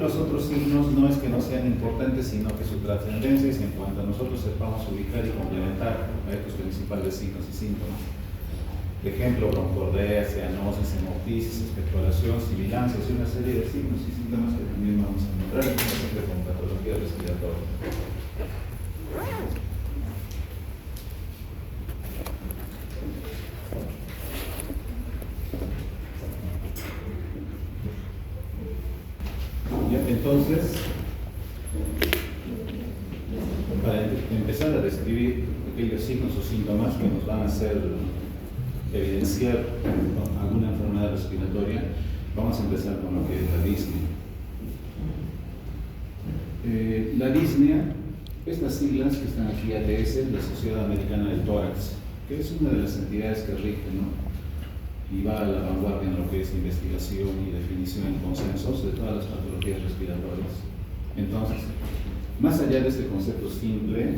Los otros signos no es que no sean importantes, sino que su trascendencia es en cuanto a nosotros sepamos ubicar y complementar a estos principales signos y síntomas. Ejemplo, broncorrea, cianosis, hemoptisis, expectoración, sibilancias y una serie de signos y síntomas que también vamos a encontrar en pacientes con patología respiratoria. Entonces, para empezar a describir aquellos signos o síntomas que nos van a hacer evidenciar alguna enfermedad respiratoria, vamos a empezar con lo que es la disnea. La disnea, estas siglas que están aquí, ATS, la Sociedad Americana del Tórax, que es una de las entidades que rige, ¿no?, y va a la vanguardia en lo que es investigación y definición en consensos de todas las patologías respiratorias. Entonces, más allá de este concepto simple,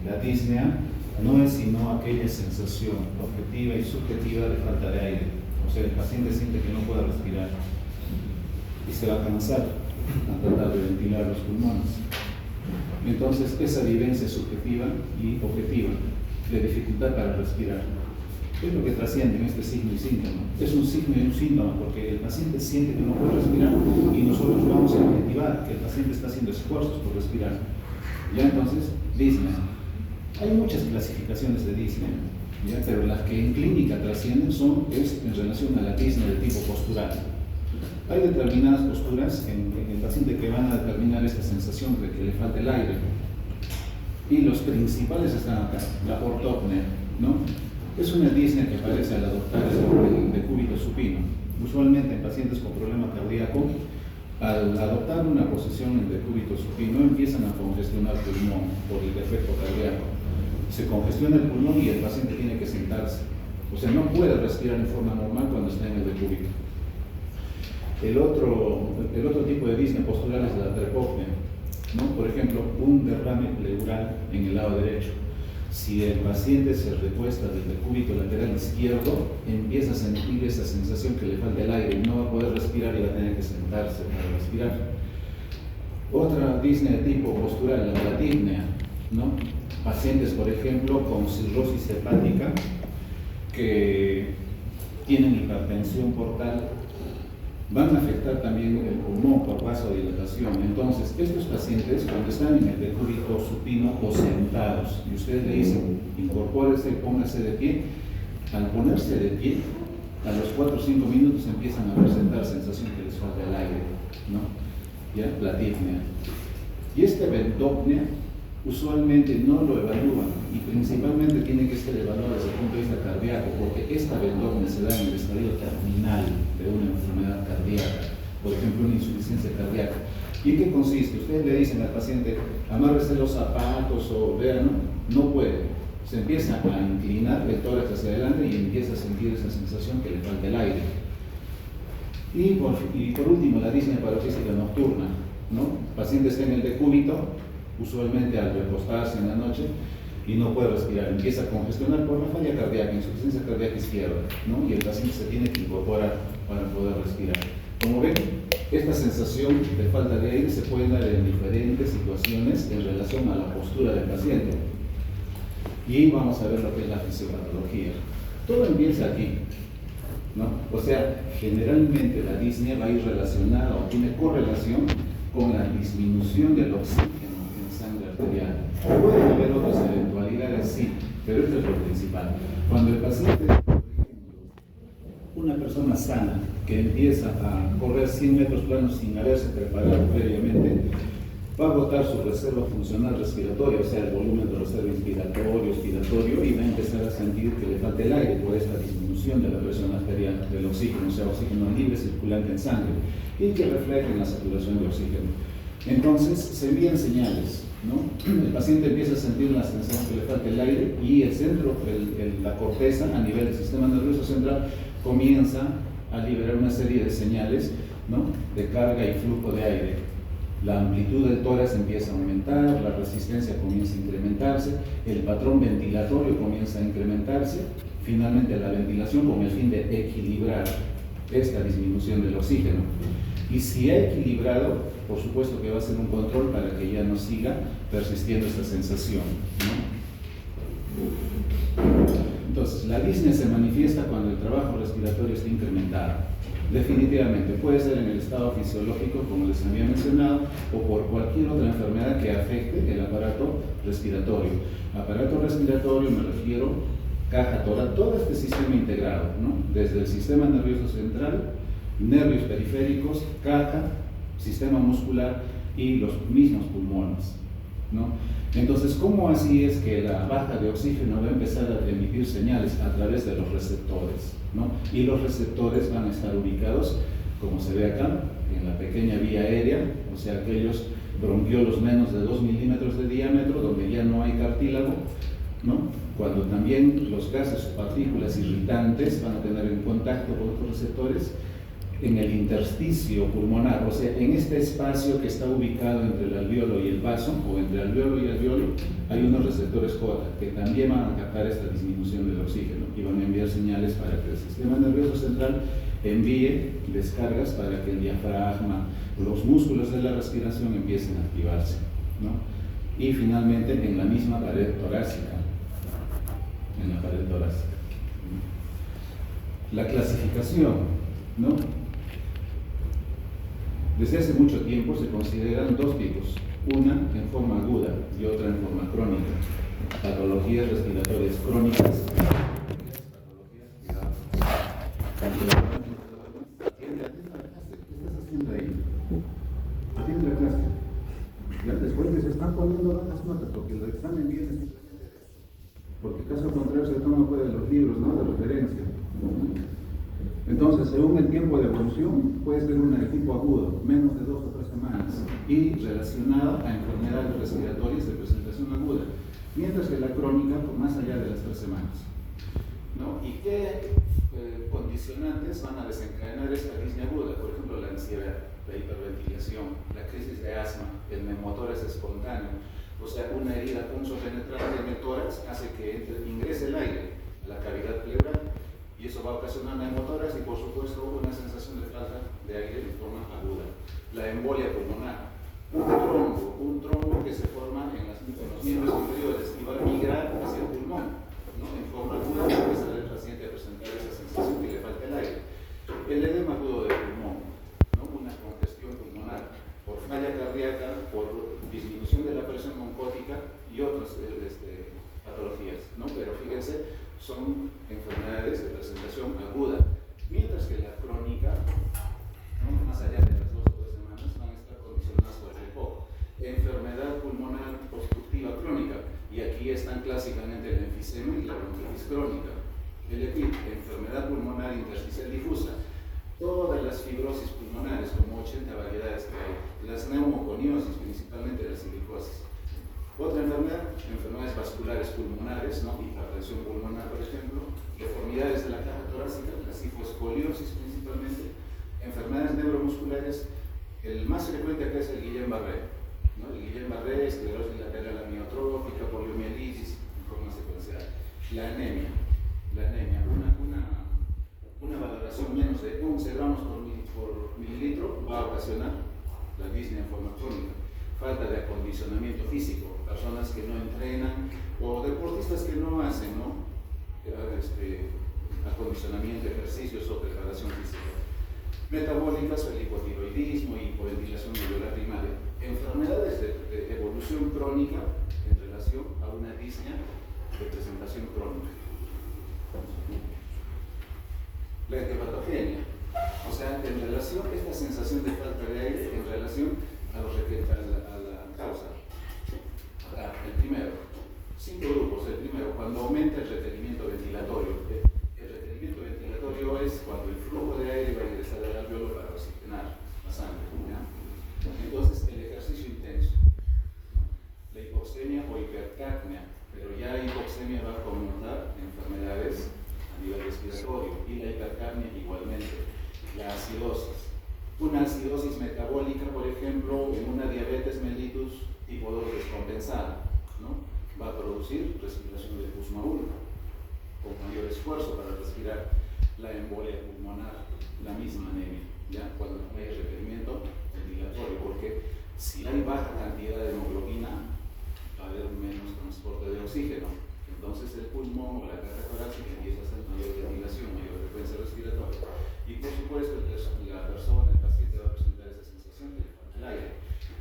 la disnea no es sino aquella sensación objetiva y subjetiva de falta de aire. O sea, el paciente siente que no puede respirar y se va a cansar a tratar de ventilar los pulmones. Entonces, esa vivencia subjetiva y objetiva de dificultad para respirar es lo que trasciende en este signo y síntoma. Es un signo y un síntoma porque el paciente siente que no puede respirar y nosotros vamos a objetivar que el paciente está haciendo esfuerzos por respirar. Ya entonces, disnea. Hay muchas clasificaciones de disnea, ¿ya? Pero las que en clínica trascienden es en relación a la disnea de tipo postural. Hay determinadas posturas en el paciente que van a determinar esta sensación de que le falta el aire. Y los principales están acá, la ortopnea, ¿no? Es una disnea que aparece al adoptar el decúbito supino. Usualmente en pacientes con problema cardíaco, al adoptar una posición en decúbito supino, empiezan a congestionar el pulmón por el defecto cardíaco. Se congestiona el pulmón y el paciente tiene que sentarse. O sea, no puede respirar en forma normal cuando está en el decúbito. El otro tipo de disnea postural es la trepopnea, ¿no? Por ejemplo, un derrame pleural en el lado derecho. Si el paciente se recuesta del decúbito lateral izquierdo, empieza a sentir esa sensación que le falta el aire, no va a poder respirar y va a tener que sentarse para respirar. Otra disnea de tipo postural, la bradypnea, ¿no? Pacientes, por ejemplo, con cirrosis hepática que tienen hipertensión portal, van a afectar también el pulmón por vasodilatación. Entonces, estos pacientes, cuando están en el decúbito supino o sentados, y ustedes le dicen, incorpórese, póngase de pie, al ponerse de pie, a los 4 o 5 minutos empiezan a presentar sensación que les falta el aire, ¿no? ¿Ya? Bradypnea. Y esta ventopnea, usualmente no lo evalúan y principalmente tiene que ser evaluado desde el punto de vista cardíaco, porque esta ventopnea se da en el estadio terminal de una enfermedad cardíaca, por ejemplo una insuficiencia cardíaca. ¿Y en qué consiste? Ustedes le dicen al paciente, amárrese los zapatos o vean, no puede. Se empieza a inclinar el tórax hacia adelante y empieza a sentir esa sensación que le falta el aire. Y por último, la disnea paroxística nocturna, ¿no? El paciente está en el decúbito, usualmente al recostarse en la noche, y no puede respirar, empieza a congestionar por la falla cardíaca, insuficiencia cardíaca izquierda, ¿no? Y el paciente se tiene que incorporar para poder respirar. Como ven, esta sensación de falta de aire se puede dar en diferentes situaciones en relación a la postura del paciente. Y vamos a ver lo que es la fisiopatología. Todo empieza aquí, ¿no? O sea, generalmente la disnea va a ir relacionada o tiene correlación con la disminución del oxígeno en sangre arterial. Pueden haber otras eventualidades, sí, pero esto es lo principal. Cuando el paciente, por ejemplo, una persona sana que empieza a correr 100 metros planos sin haberse preparado previamente, va a agotar su reserva funcional respiratoria, o sea, el volumen de reserva inspiratorio, expiratorio, y va a empezar a sentir que le falta el aire por esta disminución de la presión arterial del oxígeno, o sea, oxígeno libre circulante en sangre, y que refleja en la saturación de oxígeno. Entonces, se envían señales, ¿no? El paciente empieza a sentir una sensación que le falta el aire y el centro, la corteza, a nivel del sistema nervioso central, comienza a liberar una serie de señales, ¿no?, de carga y flujo de aire. La amplitud del tórax empieza a aumentar, la resistencia comienza a incrementarse, el patrón ventilatorio comienza a incrementarse, finalmente la ventilación con el fin de equilibrar esta disminución del oxígeno. Y si ha equilibrado, por supuesto que va a ser un control para que ya no siga persistiendo esta sensación, ¿no? Entonces, la disnea se manifiesta cuando el trabajo respiratorio está incrementado. Definitivamente, puede ser en el estado fisiológico, como les había mencionado, o por cualquier otra enfermedad que afecte el aparato respiratorio. Aparato respiratorio me refiero caja torácica, todo este sistema integrado, ¿no? Desde el sistema nervioso central, nervios periféricos, caja, sistema muscular y los mismos pulmones, ¿no? Entonces, ¿cómo así es que la baja de oxígeno va a empezar a emitir señales a través de los receptores, ¿no? Y los receptores van a estar ubicados, como se ve acá, en la pequeña vía aérea, o sea, aquellos bronquiolos menos de 2 milímetros de diámetro, donde ya no hay cartílago, ¿no? Cuando también los gases o partículas irritantes van a tener en contacto con otros receptores, en el intersticio pulmonar, o sea, en este espacio que está ubicado entre el alvéolo y el vaso, o entre alvéolo y alvéolo, hay unos receptores J que también van a captar esta disminución del oxígeno y van a enviar señales para que el sistema nervioso central envíe descargas para que el diafragma, los músculos de la respiración empiecen a activarse, ¿no? Y finalmente en la misma pared torácica, la clasificación, ¿no? Desde hace mucho tiempo se consideran dos tipos, una en forma aguda y otra en forma crónica. Patologías respiratorias crónicas. Atiende la clase. ¿Qué estás haciendo ahí? Atiende la clase. Ya después se están poniendo las notas porque el examen viene simplemente de eso. Porque caso contrario se toma fuera de los libros, ¿no? De referencia. Entonces, según el tiempo de evolución, puede ser un tipo agudo, menos de 2 o 3 semanas, y relacionado a enfermedades respiratorias de presentación aguda, mientras que la crónica, por más allá de las 3 semanas, ¿no? ¿Y qué condicionantes van a desencadenar esta disnea aguda? Por ejemplo, la ansiedad, la hiperventilación, la crisis de asma, el neumotórax espontáneo, o sea, una herida punzopenetrante en el tórax hace que ingrese el aire a la cavidad pleural. Y eso va a ocasionar neumotórax y, por supuesto, una sensación de falta de aire de forma aguda. La embolia pulmonar, un trombo que se forma en los miembros inferiores y va a migrar hacia el pulmón, ¿no? En forma aguda, empieza el paciente a presentar esa sensación que le falta el aire. El edema agudo del pulmón, ¿no? Una congestión pulmonar por falla cardíaca, por disminución de la presión oncótica y otras patologías, ¿no? Pero fíjense, son enfermedades de presentación aguda, mientras que la crónica, ¿no? Más allá de las 2 o 3 semanas, van a estar condicionadas por el EPOC. Enfermedad pulmonar obstructiva crónica, y aquí están clásicamente el enfisema y la bronquitis crónica. El EPID, enfermedad pulmonar intersticial difusa, todas las fibrosis pulmonares, como 80 variedades que hay, las neumoconiosis, principalmente la silicosis. Otra enfermedad, enfermedades vasculares pulmonares, ¿no? Hipertensión pulmonar, por ejemplo, deformidades de la caja torácica, la cifoescoliosis principalmente, enfermedades neuromusculares, el más frecuente acá es el Guillain-Barré, ¿no? El Guillain-Barré, esclerosis lateral amiotrófica, poliomielitis, en forma secuencial. La anemia, una valoración menos de 11 gramos por mililitro va a ocasionar la disnea en forma crónica. Falta de acondicionamiento físico, personas que no entrenan o deportistas que no hacen, ¿no? Acondicionamiento, ejercicios o preparación física. Metabólicas, el hipotiroidismo, hipoventilación alveolar primaria. Enfermedades de evolución crónica en relación a una disnea de presentación crónica. La hepatogenia, o sea, en relación a esta sensación de falta de aire, en relación a la causa. El primero, 5 grupos. El primero, cuando aumenta el requerimiento ventilatorio. El requerimiento ventilatorio es cuando el flujo de aire va a ingresar al alvéolo para oxigenar la sangre, ¿ya? Entonces, el ejercicio intenso, ¿no? La hipoxemia o hipercapnia, pero ya la hipoxemia va a connotar enfermedades a nivel respiratorio y la hipercapnia igualmente. La acidosis. Una acidosis metabólica, por ejemplo, en una diabetes mellitus tipo 2 descompensada, ¿no? Va a producir respiración de Kussmaul con mayor esfuerzo para respirar. La embolia pulmonar, la misma anemia. ya cuando no hay requerimiento ventilatorio, porque si hay baja cantidad de hemoglobina, va a haber menos transporte de oxígeno. Entonces el pulmón o la caja torácica empieza a hacer mayor ventilación, mayor frecuencia respiratoria. Y por supuesto, la persona, el paciente va a presentar esa sensación que le falta el aire.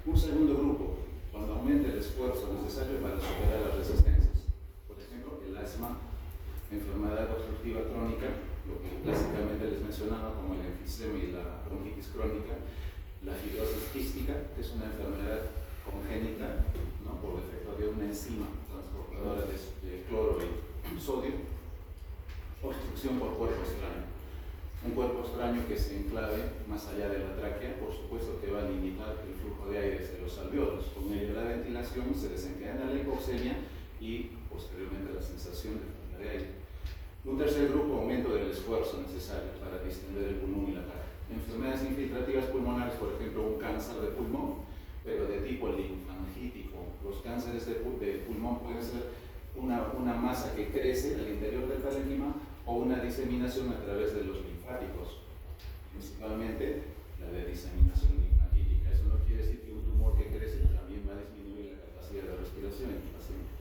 Un segundo grupo, cuando aumenta el esfuerzo necesario para superar las resistencias. Por ejemplo, el asma, enfermedad obstructiva crónica, lo que clásicamente les mencionaba como el enfisema y la bronquitis crónica, la fibrosis quística, que es una enfermedad congénita, ¿no?, por defecto de una enzima transportadora de cloro y sodio, obstrucción por cuerpo extraño. Un cuerpo extraño que se enclave más allá de la tráquea, por supuesto que va a limitar el flujo de aire hacia los alvéolos. Con ello la ventilación se desencadena la hipoxemia y posteriormente la sensación de falta de aire. Un tercer grupo, aumento del esfuerzo necesario para distender el pulmón y la caja. Enfermedades infiltrativas pulmonares, por ejemplo, un cáncer de pulmón, pero de tipo linfangítico. Los cánceres de pulmón pueden ser una masa que crece al interior del parénquima o una diseminación a través de los linfáticos, principalmente la de diseminación linfangítica. Eso no quiere decir que un tumor que crece también va a disminuir la capacidad de respiración en el paciente.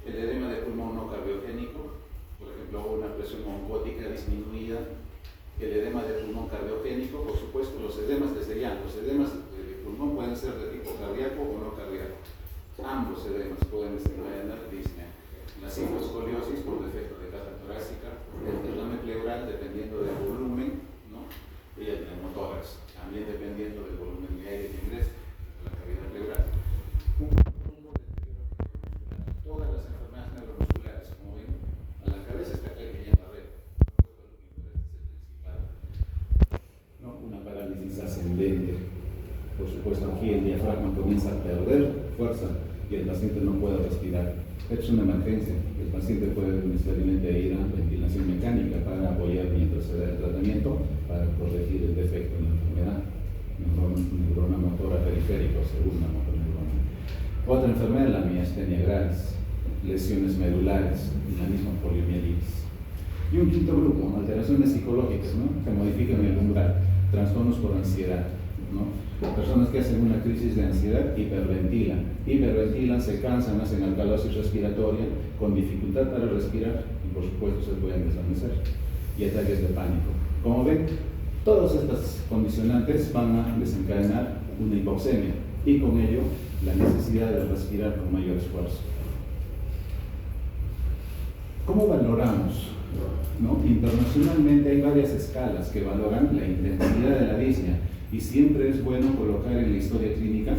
El edema de pulmón no cardiogénico, por ejemplo, una presión oncótica disminuida. El edema de pulmón cardiogénico, por supuesto, los edemas desde ya, los edemas de pulmón pueden ser de tipo cardíaco o no cardíaco. Ambos edemas pueden desencadenar disnea. La citoescoliosis por defecto de caja torácica, el derrame pleural dependiendo del volumen, ¿no?, y el neumotórax, también dependiendo del volumen de aire que ingresa a la cavidad pleural. Todas las enfermedades neuromusculares, como ven, a la cabeza está cayendo a ver. ¿No? Una parálisis ascendente. Por supuesto, aquí el diafragma comienza a perder fuerza y el paciente no puede respirar. Es una emergencia. El paciente puede necesariamente ir a ventilación mecánica para apoyar mientras se da el tratamiento para corregir el defecto en la enfermedad. Neurona motora periférica, segunda motoneurona. Otra enfermedad, la miastenia gravis, lesiones medulares y la misma poliomielitis. Y un quinto grupo, alteraciones psicológicas, ¿no?, que modifican el umbral, trastornos por ansiedad, ¿no? Personas que hacen una crisis de ansiedad hiperventilan, se cansan, hacen alcalosis respiratoria, con dificultad para respirar y por supuesto se pueden desvanecer, y ataques de pánico. Como ven, todas estas condicionantes van a desencadenar una hipoxemia y con ello la necesidad de respirar con mayor esfuerzo. ¿Cómo valoramos? ¿No? Internacionalmente hay varias escalas que valoran la intensidad de la disnea y siempre es bueno colocar en la historia clínica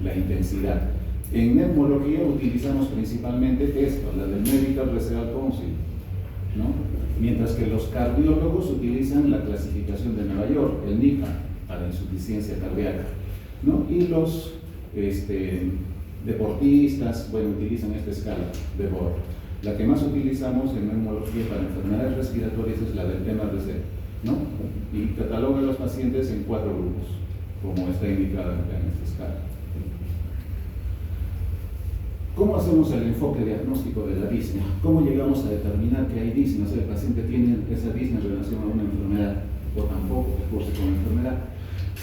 la intensidad. En neumología utilizamos principalmente esto, la del Medical Referral Council, ¿no?, mientras que los cardiólogos utilizan la clasificación de Nueva York, el NICA, para insuficiencia cardíaca, ¿no?, y los deportistas, bueno, utilizan esta escala de Borg. La que más utilizamos en neumología para enfermedades respiratorias es la del MRC, ¿no?, y cataloga a los pacientes en 4 grupos, como está indicado en esta escala. ¿Cómo hacemos el enfoque diagnóstico de la disnea? ¿Cómo llegamos a determinar que hay disnea? O sea, el paciente tiene esa disnea en relación a una enfermedad o tampoco que curse con la enfermedad.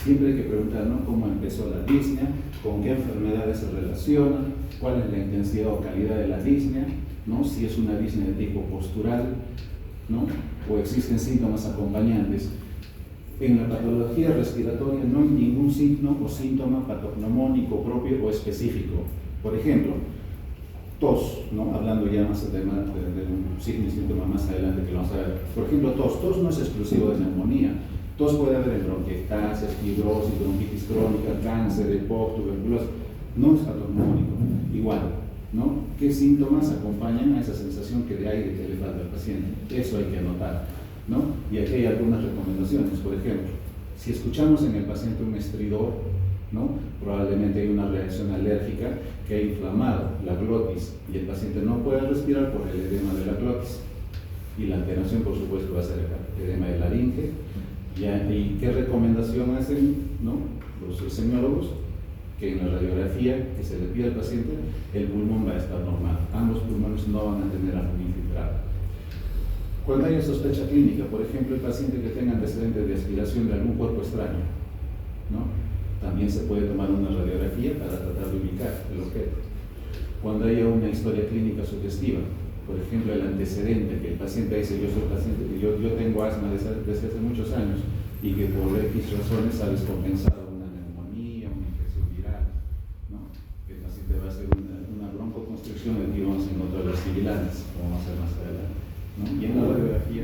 Siempre hay que preguntar, ¿no?, cómo empezó la disnea, con qué enfermedades se relaciona, cuál es la intensidad o calidad de la disnea, ¿no?, si es una disnea de tipo postural, ¿no?, o existen síntomas acompañantes. En la patología respiratoria no hay ningún signo o síntoma patognomónico propio o específico. Por ejemplo, tos, ¿no?, hablando ya más de un signo y síntoma más adelante que lo vamos a ver. Por ejemplo, tos no es exclusivo de neumonía. Tos puede haber en bronquiectasias, fibrosis, bronquitis crónica, cáncer, EPOC, tuberculosis. No es patognomónico. Igual, ¿no?, ¿qué síntomas acompañan a esa sensación que de aire que le falta al paciente? Eso hay que anotar, ¿no? Y aquí hay algunas recomendaciones. Por ejemplo, si escuchamos en el paciente un estridor, ¿no?, probablemente hay una reacción alérgica que ha inflamado la glotis y el paciente no puede respirar por el edema de la glotis. Y la alteración, por supuesto, va a ser el edema de laringe. ¿Y qué recomendación hacen, ¿no?, los semiólogos? Que en la radiografía que se le pide al paciente, el pulmón va a estar normal. Ambos pulmones no van a tener algo infiltrado. Cuando hay sospecha clínica, por ejemplo, el paciente que tenga antecedentes de aspiración de algún cuerpo extraño, ¿no? También se puede tomar una radiografía para tratar de ubicar el objeto. Cuando haya una historia clínica sugestiva, por ejemplo, el antecedente, que el paciente dice, yo soy paciente, yo tengo asma desde hace muchos años y que por X razones ha descompensado una neumonía, una infección viral, ¿no? El paciente va a hacer una broncoconstricción, aquí vamos a encontrar las sibilanas, como vamos a ver más adelante, ¿no? Y en la radiografía,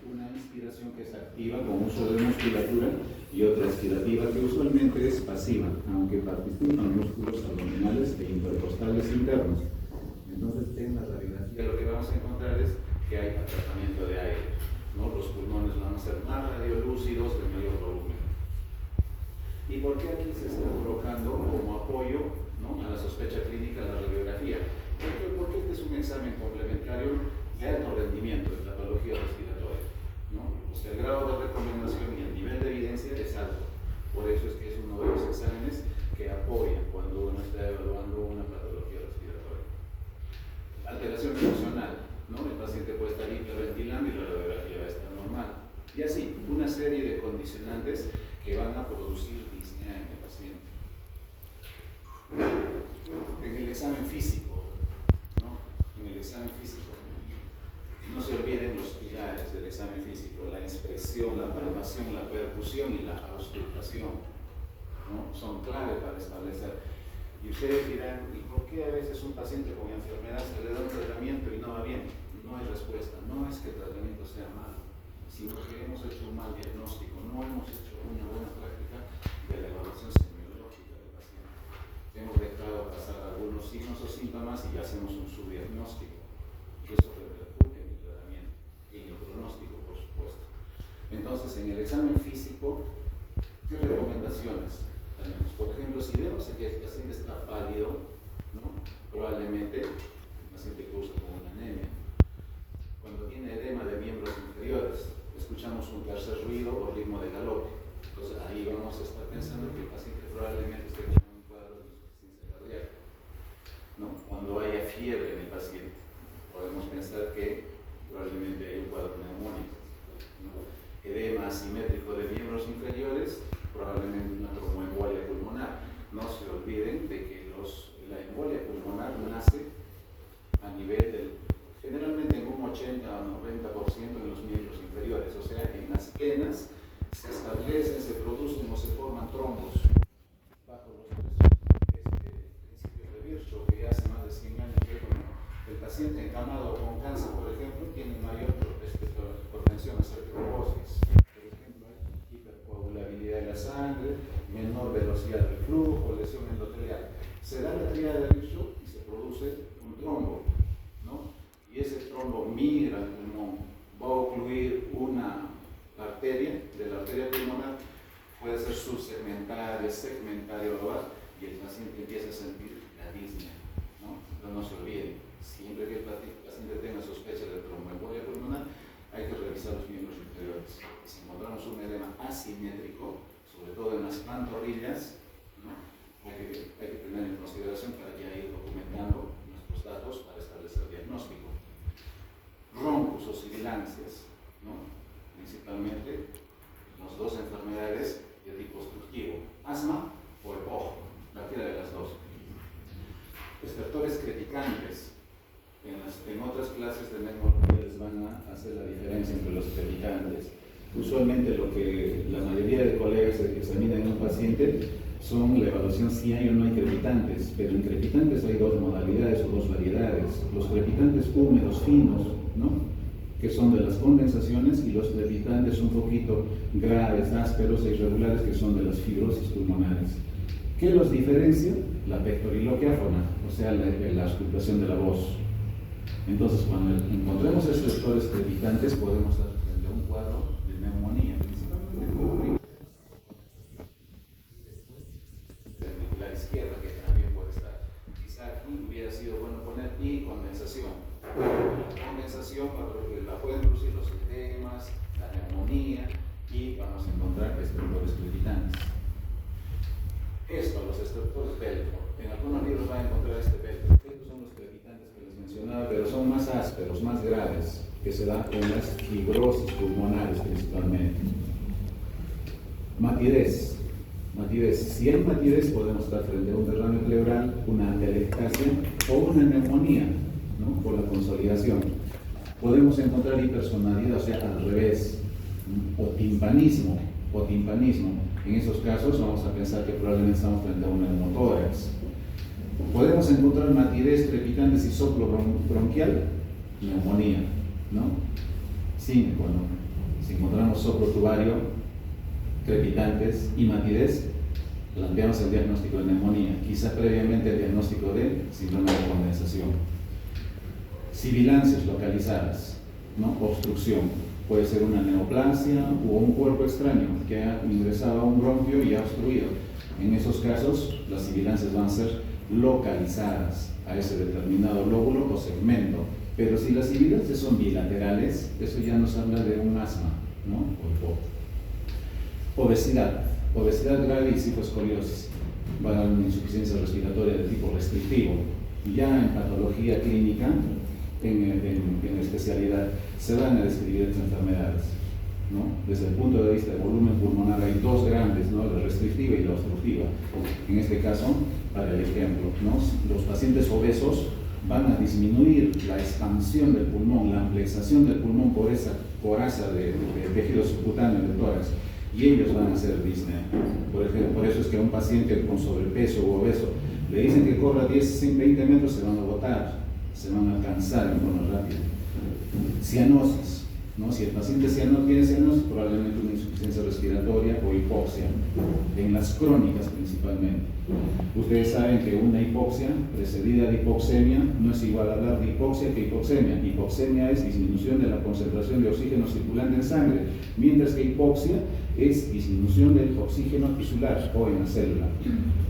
una inspiración que es activa con uso de musculatura y otra expirativa que usualmente es pasiva, aunque participan músculos abdominales e intercostales internos. Entonces, en la radiografía lo que vamos a encontrar es que hay atrapamiento de aire, ¿no? Los pulmones van a ser más radiolúcidos de mayor volumen. ¿Y por qué aquí se está colocando como apoyo, ¿no?, a la sospecha clínica la radiografía? Porque este es un examen complementario de alto rendimiento de la patología respiratoria, ¿no? O sea, el grado de recomendación y el nivel de evidencia es alto. Por eso es que es uno de los exámenes que apoya cuando uno está evaluando una patología respiratoria. Alteración emocional, ¿no? El paciente puede estar hiperventilando y la radiografía va a estar normal. Y así, una serie de condicionantes que van a producir disnea en el paciente. En el examen físico, ¿no? En el examen físico, no se olviden los pilares del examen físico: la inspección, la palpación, la percusión y la auscultación, ¿no? Son clave para establecer. Y ustedes dirán, ¿y por qué a veces un paciente con enfermedad se le da un tratamiento y no va bien? No hay respuesta. No es que el tratamiento sea malo, sino que hemos hecho un mal diagnóstico, no hemos hecho una buena práctica de la evaluación semiológica del paciente. Hemos dejado pasar algunos signos o síntomas y ya hacemos un subdiagnóstico. Y eso repercute en el tratamiento y en el pronóstico, por supuesto. Entonces, en el examen físico, ¿qué recomendaciones tenemos? Por ejemplo, si vemos que el paciente está pálido, ¿no?, probablemente el paciente cursa con una anemia. Cuando tiene edema de miembros inferiores, escuchamos un tercer ruido o ritmo de galope. Entonces ahí vamos a estar pensando que el paciente probablemente esté con un cuadro de insuficiencia cardíaca, ¿no? Cuando haya fiebre en el paciente, podemos pensar que probablemente hay un cuadro neumónico, ¿no? Edema asimétrico de miembros inferiores, probablemente una tromboembolia pulmonar. No se olviden de que la embolia pulmonar nace a nivel generalmente en un 80 o 90% en los miembros inferiores, o sea, en las venas se establecen, se producen o se forman trombos bajo los principios de Virchow, que hace más de 100 años que el paciente encamado con cáncer, por ejemplo, tiene mayor propensión a hacer trombosis. Por ejemplo, hay hipercoagulabilidad de la sangre, menor velocidad del flujo, lesión endotelial. Se da la tríada de Virchow y se produce un trombo, ¿no? Y ese trombo migra al pulmón, va a ocluir una arteria, de la arteria pulmonar, puede ser subsegmentaria, segmentaria o lobar, y el paciente empieza a sentir la disnea, ¿no? Pero no se olviden, siempre que el paciente tenga sospecha de tromboembolia pulmonar, hay que revisar los miembros inferiores. Si encontramos un edema asimétrico, sobre todo en las pantorrillas, ¿no?, hay que tener en consideración para ya ir documentando nuestros datos para establecer diagnóstico. Roncos o sibilancias, ¿no?, principalmente las dos enfermedades de tipo obstructivo, asma o EPOG, cualquiera de las dos. Estertores crepitantes. En otras clases de neumología les van a hacer la diferencia entre los crepitantes. Usualmente lo que la mayoría de colegas que examinan en un paciente son la evaluación si hay o no hay crepitantes, pero en crepitantes hay dos modalidades o dos variedades: los crepitantes húmedos finos, ¿no?, que son de las condensaciones, y los crepitantes un poquito graves, ásperos e irregulares, que son de las fibrosis pulmonares. ¿Qué los diferencia? La pectoriloquiáfona, o sea, la auscultación de la voz. Entonces, cuando encontremos estertores crepitantes, podemos dar frente a un cuadro de neumonía, principalmente la izquierda, que también puede estar. Quizá aquí hubiera sido bueno poner y condensación. La condensación la pueden producir los edemas, la neumonía, y vamos a encontrar estertores crepitantes. Los estertores de los más graves, que se da en las fibrosis pulmonares principalmente. Matidez. Si hay matidez, podemos estar frente a un derrame pleural, una atelectasia o una neumonía, ¿no? Por la consolidación. Podemos encontrar hipersonalidad, o sea, al revés, o timpanismo. En esos casos vamos a pensar que probablemente estamos frente a un neumotórax. Podemos encontrar matidez, crepitantes y soplo bronquial, neumonía, ¿no? Sí, bueno, si encontramos soplo tubario, crepitantes y matidez, planteamos el diagnóstico de neumonía, quizá previamente el diagnóstico de síndrome de condensación. Sibilancias localizadas, ¿no? Obstrucción, puede ser una neoplasia o un cuerpo extraño que ha ingresado a un bronquio y ha obstruido. En esos casos, las sibilancias van a ser localizadas a ese determinado lóbulo o segmento. Pero si las sibilancias son bilaterales, eso ya nos habla de un asma, ¿no? Obesidad grave y cifoescoliosis, va a dar una insuficiencia respiratoria de tipo restrictivo. Ya en patología clínica, en especialidad, se van a describir estas enfermedades, ¿no? Desde el punto de vista de volumen pulmonar hay dos grandes, ¿no? La restrictiva y la obstructiva. En este caso, para el ejemplo, ¿no? Los pacientes obesos van a disminuir la expansión del pulmón, la amplexación del pulmón por esa coraza de tejido subcutáneo del tórax, y ellos van a hacer disnea. Por ejemplo, por eso es que a un paciente con sobrepeso o obeso le dicen que corra 20 metros, se van a agotar, se van a cansar en forma rápida. Cianosis, ¿no? Si el paciente tiene cianosis, probablemente una insuficiencia respiratoria o hipoxia, en las crónicas principalmente. Ustedes saben que una hipoxia precedida de hipoxemia no es igual a hablar de hipoxia que hipoxemia. Hipoxemia es disminución de la concentración de oxígeno circulante en sangre, mientras que hipoxia es disminución del oxígeno tisular o en la célula.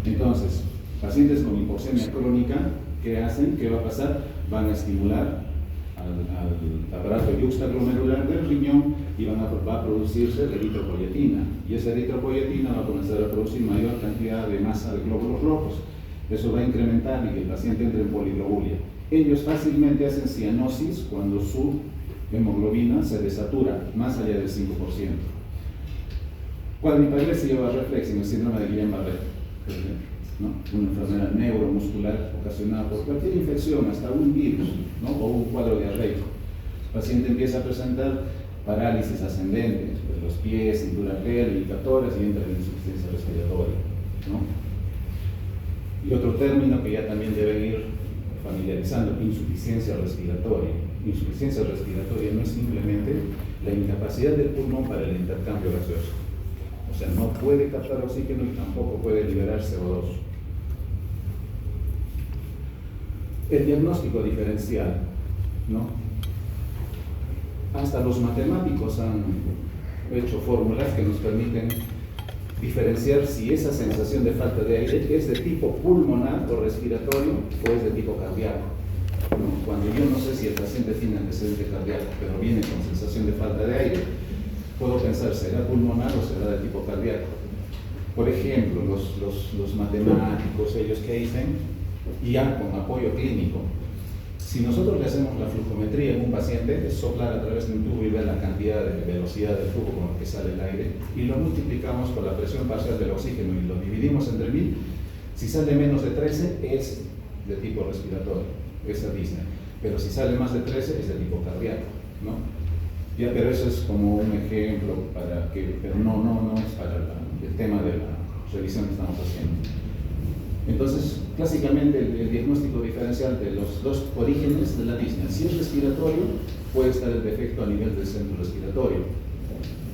Entonces, pacientes con hipoxemia crónica, ¿qué hacen? ¿Qué va a pasar? Van a estimular al aparato yuxtaglomerular del riñón y va a producirse eritropoyetina, y esa eritropoyetina va a comenzar a producir mayor cantidad de masa de glóbulos rojos. Eso va a incrementar y que el paciente entre en poliglobulia. Ellos fácilmente hacen cianosis cuando su hemoglobina se desatura más allá del 5%. Cuadriplegia lleva reflex en el síndrome de Guillain-Barré, ¿no? Una enfermedad neuromuscular ocasionada por cualquier infección, hasta un virus, ¿no? O un cuadro diarreico. El paciente empieza a presentar parálisis ascendente de los pies, cintura pélvica, tórax, y entra en insuficiencia respiratoria, ¿no? Y otro término que ya también deben ir familiarizando, insuficiencia respiratoria. Insuficiencia respiratoria no es simplemente la incapacidad del pulmón para el intercambio gaseoso. O sea, no puede captar oxígeno y tampoco puede liberar CO2. El diagnóstico diferencial, ¿no? Hasta los matemáticos han hecho fórmulas que nos permiten diferenciar si esa sensación de falta de aire es de tipo pulmonar o respiratorio o es de tipo cardíaco, ¿no? Cuando yo no sé si el paciente tiene antecedente cardíaco, pero viene con sensación de falta de aire, puedo pensar, ¿será pulmonar o será de tipo cardíaco? Por ejemplo, los matemáticos, ellos que dicen, y ya con apoyo clínico, si nosotros le hacemos la flujometría en un paciente, es soplar a través de un tubo y ver la cantidad de velocidad del flujo con el que sale el aire, y lo multiplicamos por la presión parcial del oxígeno y lo dividimos entre 1000, si sale menos de 13 es de tipo respiratorio, esa disnea, pero si sale más de 13 es de tipo cardíaco, ¿no? Ya, pero eso es como un ejemplo para que, pero no es para el tema de la revisión que estamos haciendo. Entonces, clásicamente el diagnóstico diferencial de los dos orígenes de la disnea, si es respiratorio, puede estar el defecto a nivel del centro respiratorio.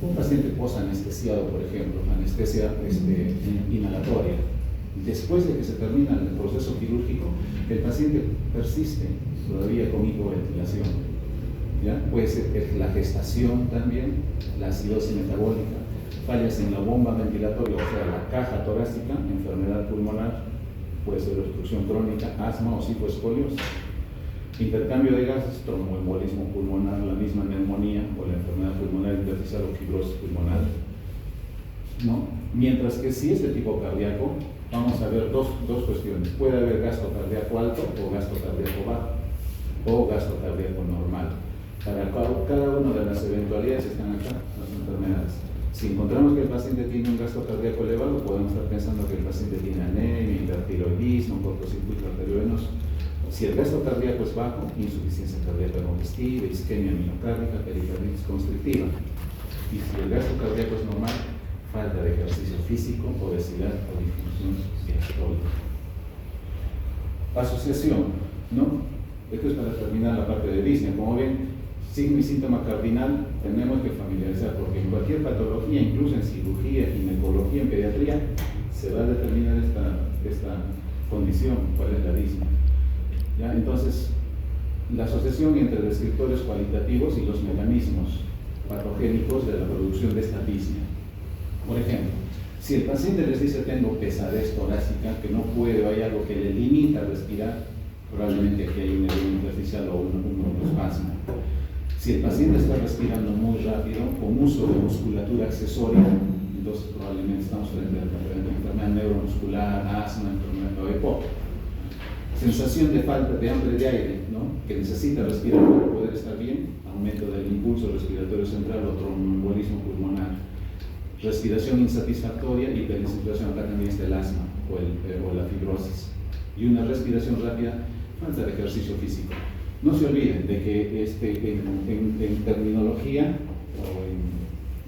Un paciente posanestesiado, por ejemplo, anestesia inhalatoria, después de que se termina el proceso quirúrgico, el paciente persiste todavía con hipoventilación. ¿Ya? Puede ser la gestación también, la acidosis metabólica, fallas en la bomba ventilatoria, o sea, la caja torácica, enfermedad pulmonar, puede ser obstrucción crónica, asma o cifoescoliosis, intercambio de gases, tromboembolismo pulmonar, la misma neumonía o la enfermedad pulmonar intersticial o fibrosis pulmonar, ¿no? Mientras que si es de tipo cardíaco, vamos a ver dos cuestiones. Puede haber gasto cardíaco alto o gasto cardíaco bajo. o gasto cardíaco normal. Para cada una de las eventualidades están acá las enfermedades. Si encontramos que el paciente tiene un gasto cardíaco elevado, podemos estar pensando que el paciente tiene anemia, hipertiroidismo, cortocircuito arteriovenoso. Si el gasto cardíaco es bajo, insuficiencia cardíaca congestiva, isquemia miocárdica, pericarditis constrictiva. Y si el gasto cardíaco es normal, falta de ejercicio físico, obesidad o disfunción diastólica. Asociación, ¿no? Esto es para terminar la parte de Disney. Como ven, signo y síntoma cardinal tenemos que familiarizar, porque en cualquier patología, incluso en cirugía, ginecología, en pediatría, se va a determinar esta condición, cuál es la disnea. ¿Ya? Entonces, la asociación entre descriptores cualitativos y los mecanismos patogénicos de la producción de esta disnea. Por ejemplo, si el paciente les dice tengo pesadez torácica, que no puede o hay algo que le limita a respirar, probablemente aquí hay un edema intersticial o un espasmo. Si el paciente está respirando muy rápido, con uso de musculatura accesoria, entonces probablemente estamos frente a una enfermedad neuromuscular, asma, enfermedad de EPOC. Sensación de falta de hambre de aire, ¿no? Que necesita respirar para poder estar bien, aumento del impulso respiratorio central o tromboembolismo pulmonar. Respiración insatisfactoria y hiperventilación, acá también está el asma o la fibrosis. Y una respiración rápida, falta de ejercicio físico. No se olviden de que en terminología o en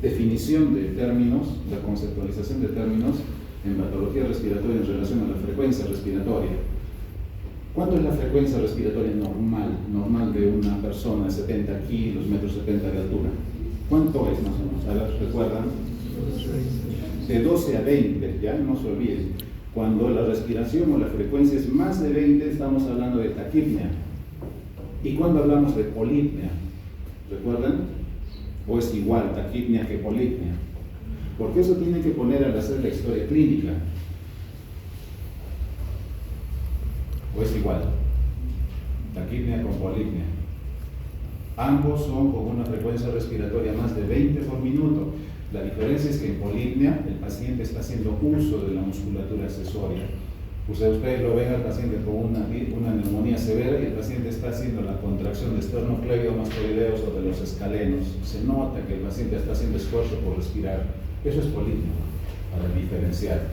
definición de términos, la conceptualización de términos en patología respiratoria en relación a la frecuencia respiratoria. ¿Cuánto es la frecuencia respiratoria normal de una persona de 70 kilos, metros 70 de altura? ¿Cuánto es más o menos? A ver, ¿recuerdan? De 12 a 20, ya no se olviden. Cuando la respiración o la frecuencia es más de 20, estamos hablando de taquipnea. ¿Y cuando hablamos de polipnea? ¿Recuerdan? ¿O es igual taquipnea que polipnea? Porque eso tiene que poner al hacer la historia clínica. ¿O es igual? Taquipnea con polipnea. Ambos son con una frecuencia respiratoria más de 20 por minuto. La diferencia es que en polipnea el paciente está haciendo uso de la musculatura accesoria. Ustedes lo ven al paciente con una neumonía severa y el paciente está haciendo la contracción de esternocleidomastoideos o de los escalenos. Se nota que el paciente está haciendo esfuerzo por respirar. Eso es polipnea, para diferenciar.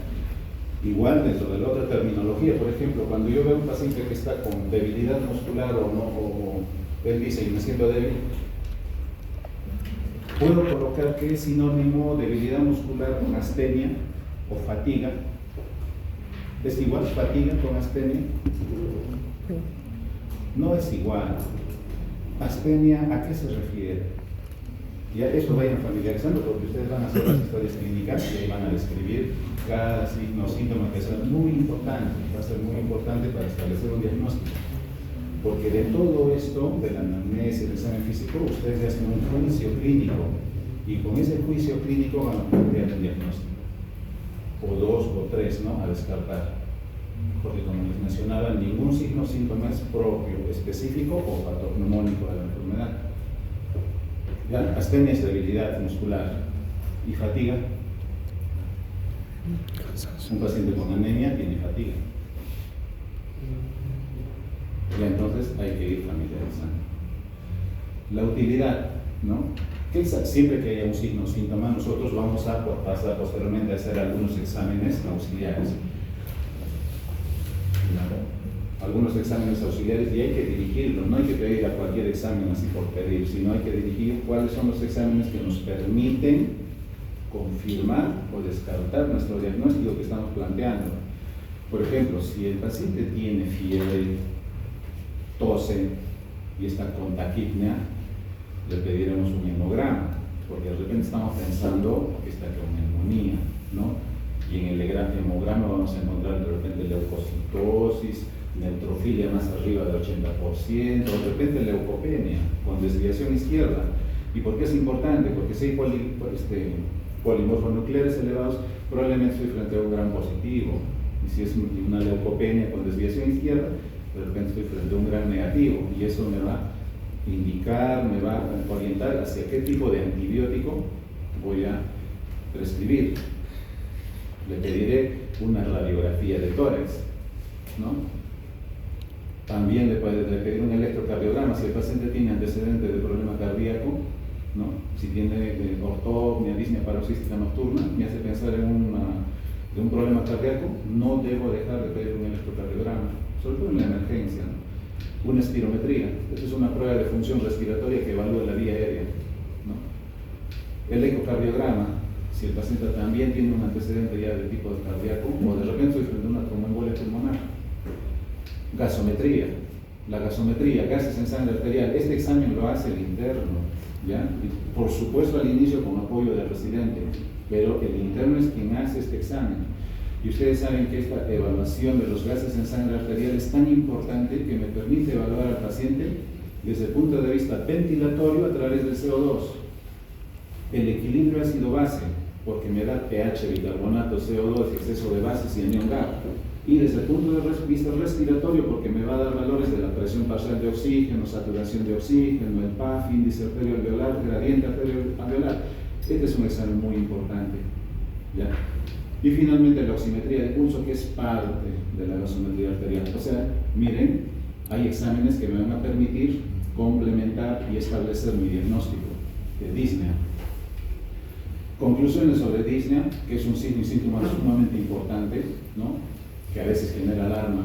Igual dentro de la otra terminología, por ejemplo, cuando yo veo a un paciente que está con debilidad muscular o él dice, me siento débil, puedo colocar que es sinónimo debilidad muscular con astenia o fatiga. ¿Es igual fatiga con astenia? No es igual. Astenia, ¿a qué se refiere? Ya eso vayan familiarizando porque ustedes van a hacer las historias clínicas y ahí van a describir cada signo o síntoma que es muy importante, va a ser muy importante para establecer un diagnóstico. Porque de todo esto, de la anamnesis, del examen físico, ustedes hacen un juicio clínico y con ese juicio clínico van a plantear un diagnóstico. O dos o tres, ¿no? A descartar. Porque como les mencionaba, ningún signo o síntoma es propio, específico o patognomónico de la enfermedad. Ya, astenia es debilidad muscular y fatiga. Un paciente con anemia tiene fatiga. Y entonces hay que ir familiarizando. La utilidad, ¿no? Que siempre que haya un signo o síntoma, nosotros vamos a pasar posteriormente a hacer algunos exámenes auxiliares. Algunos exámenes auxiliares y hay que dirigirlos, no hay que pedir a cualquier examen así por pedir, sino hay que dirigir cuáles son los exámenes que nos permiten confirmar o descartar nuestro diagnóstico que estamos planteando. Por ejemplo, si el paciente tiene fiebre, tose y está con taquipnea, le pediremos un hemograma, porque de repente estamos pensando que está con neumonía, ¿no? Y en el hemograma vamos a encontrar de repente leucocitosis, neutrofilia más arriba del 80%, o de repente leucopenia con desviación izquierda. ¿Y por qué es importante? Porque si hay polimorfonucleares elevados, probablemente estoy frente a un gran positivo. Y si es una leucopenia con desviación izquierda, de repente estoy frente a un gran negativo. Y eso me va a indicar, me va a orientar hacia qué tipo de antibiótico voy a prescribir. Le pediré una radiografía de tórax, ¿no? También le puede pedir un electrocardiograma si el paciente tiene antecedentes de problema cardíaco, ¿no? Si tiene ortopnea, disnea paroxística nocturna, me hace pensar en un problema cardíaco, no debo dejar de pedir un electrocardiograma, sobre todo en la emergencia, ¿no? Una espirometría, esta es una prueba de función respiratoria que evalúa la vía aérea, ¿no? El ecocardiograma, si el paciente también tiene un antecedente ya de tipo de cardíaco, o de repente estoy frente a una tromboembolia pulmonar. Gasometría, la gasometría, gases en sangre arterial, este examen lo hace el interno, ¿ya? Y por supuesto al inicio con apoyo del residente, pero el interno es quien hace este examen. Y ustedes saben que esta evaluación de los gases en sangre arterial es tan importante que me permite evaluar al paciente desde el punto de vista ventilatorio a través del CO2. El equilibrio ácido-base, porque me da pH, bicarbonato, CO2, exceso de bases y anión GAP. Y desde el punto de vista respiratorio, porque me va a dar valores de la presión parcial de oxígeno, saturación de oxígeno, el PAF, índice arterioalveolar, gradiente arterioalveolar. Este es un examen muy importante, ¿ya? Y finalmente la oximetría de pulso, que es parte de la gasometría arterial. O sea, miren, hay exámenes que me van a permitir complementar y establecer mi diagnóstico de disnea. Conclusiones sobre disnea, que es un signo y síntoma sumamente importante, ¿no? Que a veces genera alarma.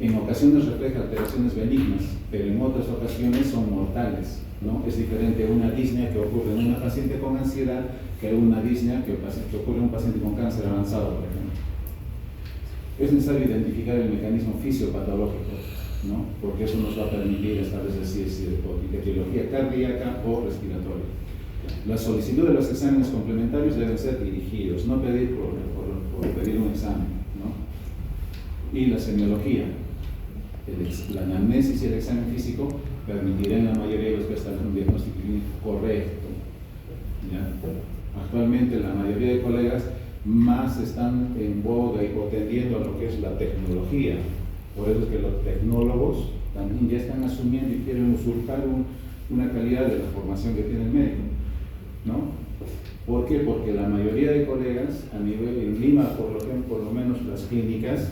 En ocasiones refleja alteraciones benignas, pero en otras ocasiones son mortales, ¿no? Es diferente a una disnea que ocurre en una paciente con ansiedad que una disnea que ocurre en un paciente con cáncer avanzado, por ejemplo. Es necesario identificar el mecanismo fisiopatológico, ¿no? Porque eso nos va a permitir establecer si es etiología cardíaca o respiratoria. La solicitud de los exámenes complementarios deben ser dirigidos, no pedir por pedir un examen, ¿no? Y la semiología, la anamnesis y el examen físico permitirán en la mayoría de los casos un diagnóstico clínico correcto, ¿ya? Actualmente la mayoría de colegas más están en boga y tendiendo a lo que es la tecnología. Por eso es que los tecnólogos también ya están asumiendo y quieren usurpar una calidad de la formación que tiene el médico, ¿no? ¿Por qué? Porque la mayoría de colegas a nivel en Lima, por lo menos las clínicas,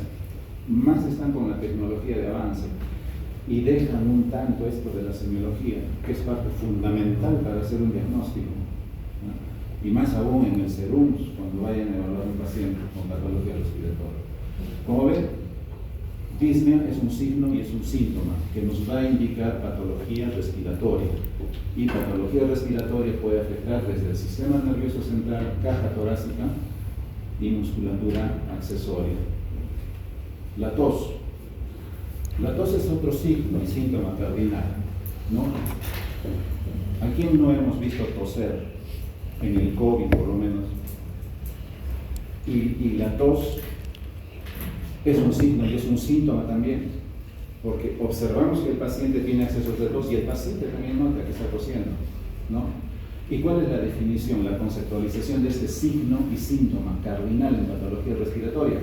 más están con la tecnología de avance y dejan un tanto esto de la semiología, que es parte fundamental para hacer un diagnóstico, ¿no? Y más aún en el SERUMS, cuando vayan a evaluar a un paciente con patología respiratoria. Como ven, disnea es un signo y es un síntoma que nos va a indicar patología respiratoria. Y patología respiratoria puede afectar desde el sistema nervioso central, caja torácica y musculatura accesoria. La tos. La tos es otro signo y síntoma cardinal, ¿no? ¿A quién no hemos visto toser? En el COVID, por lo menos. Y la tos es un signo y es un síntoma también, porque observamos que el paciente tiene accesos de tos y el paciente también nota que está tosiendo, ¿no? ¿Y cuál es la definición, la conceptualización de este signo y síntoma cardinal en patología respiratoria?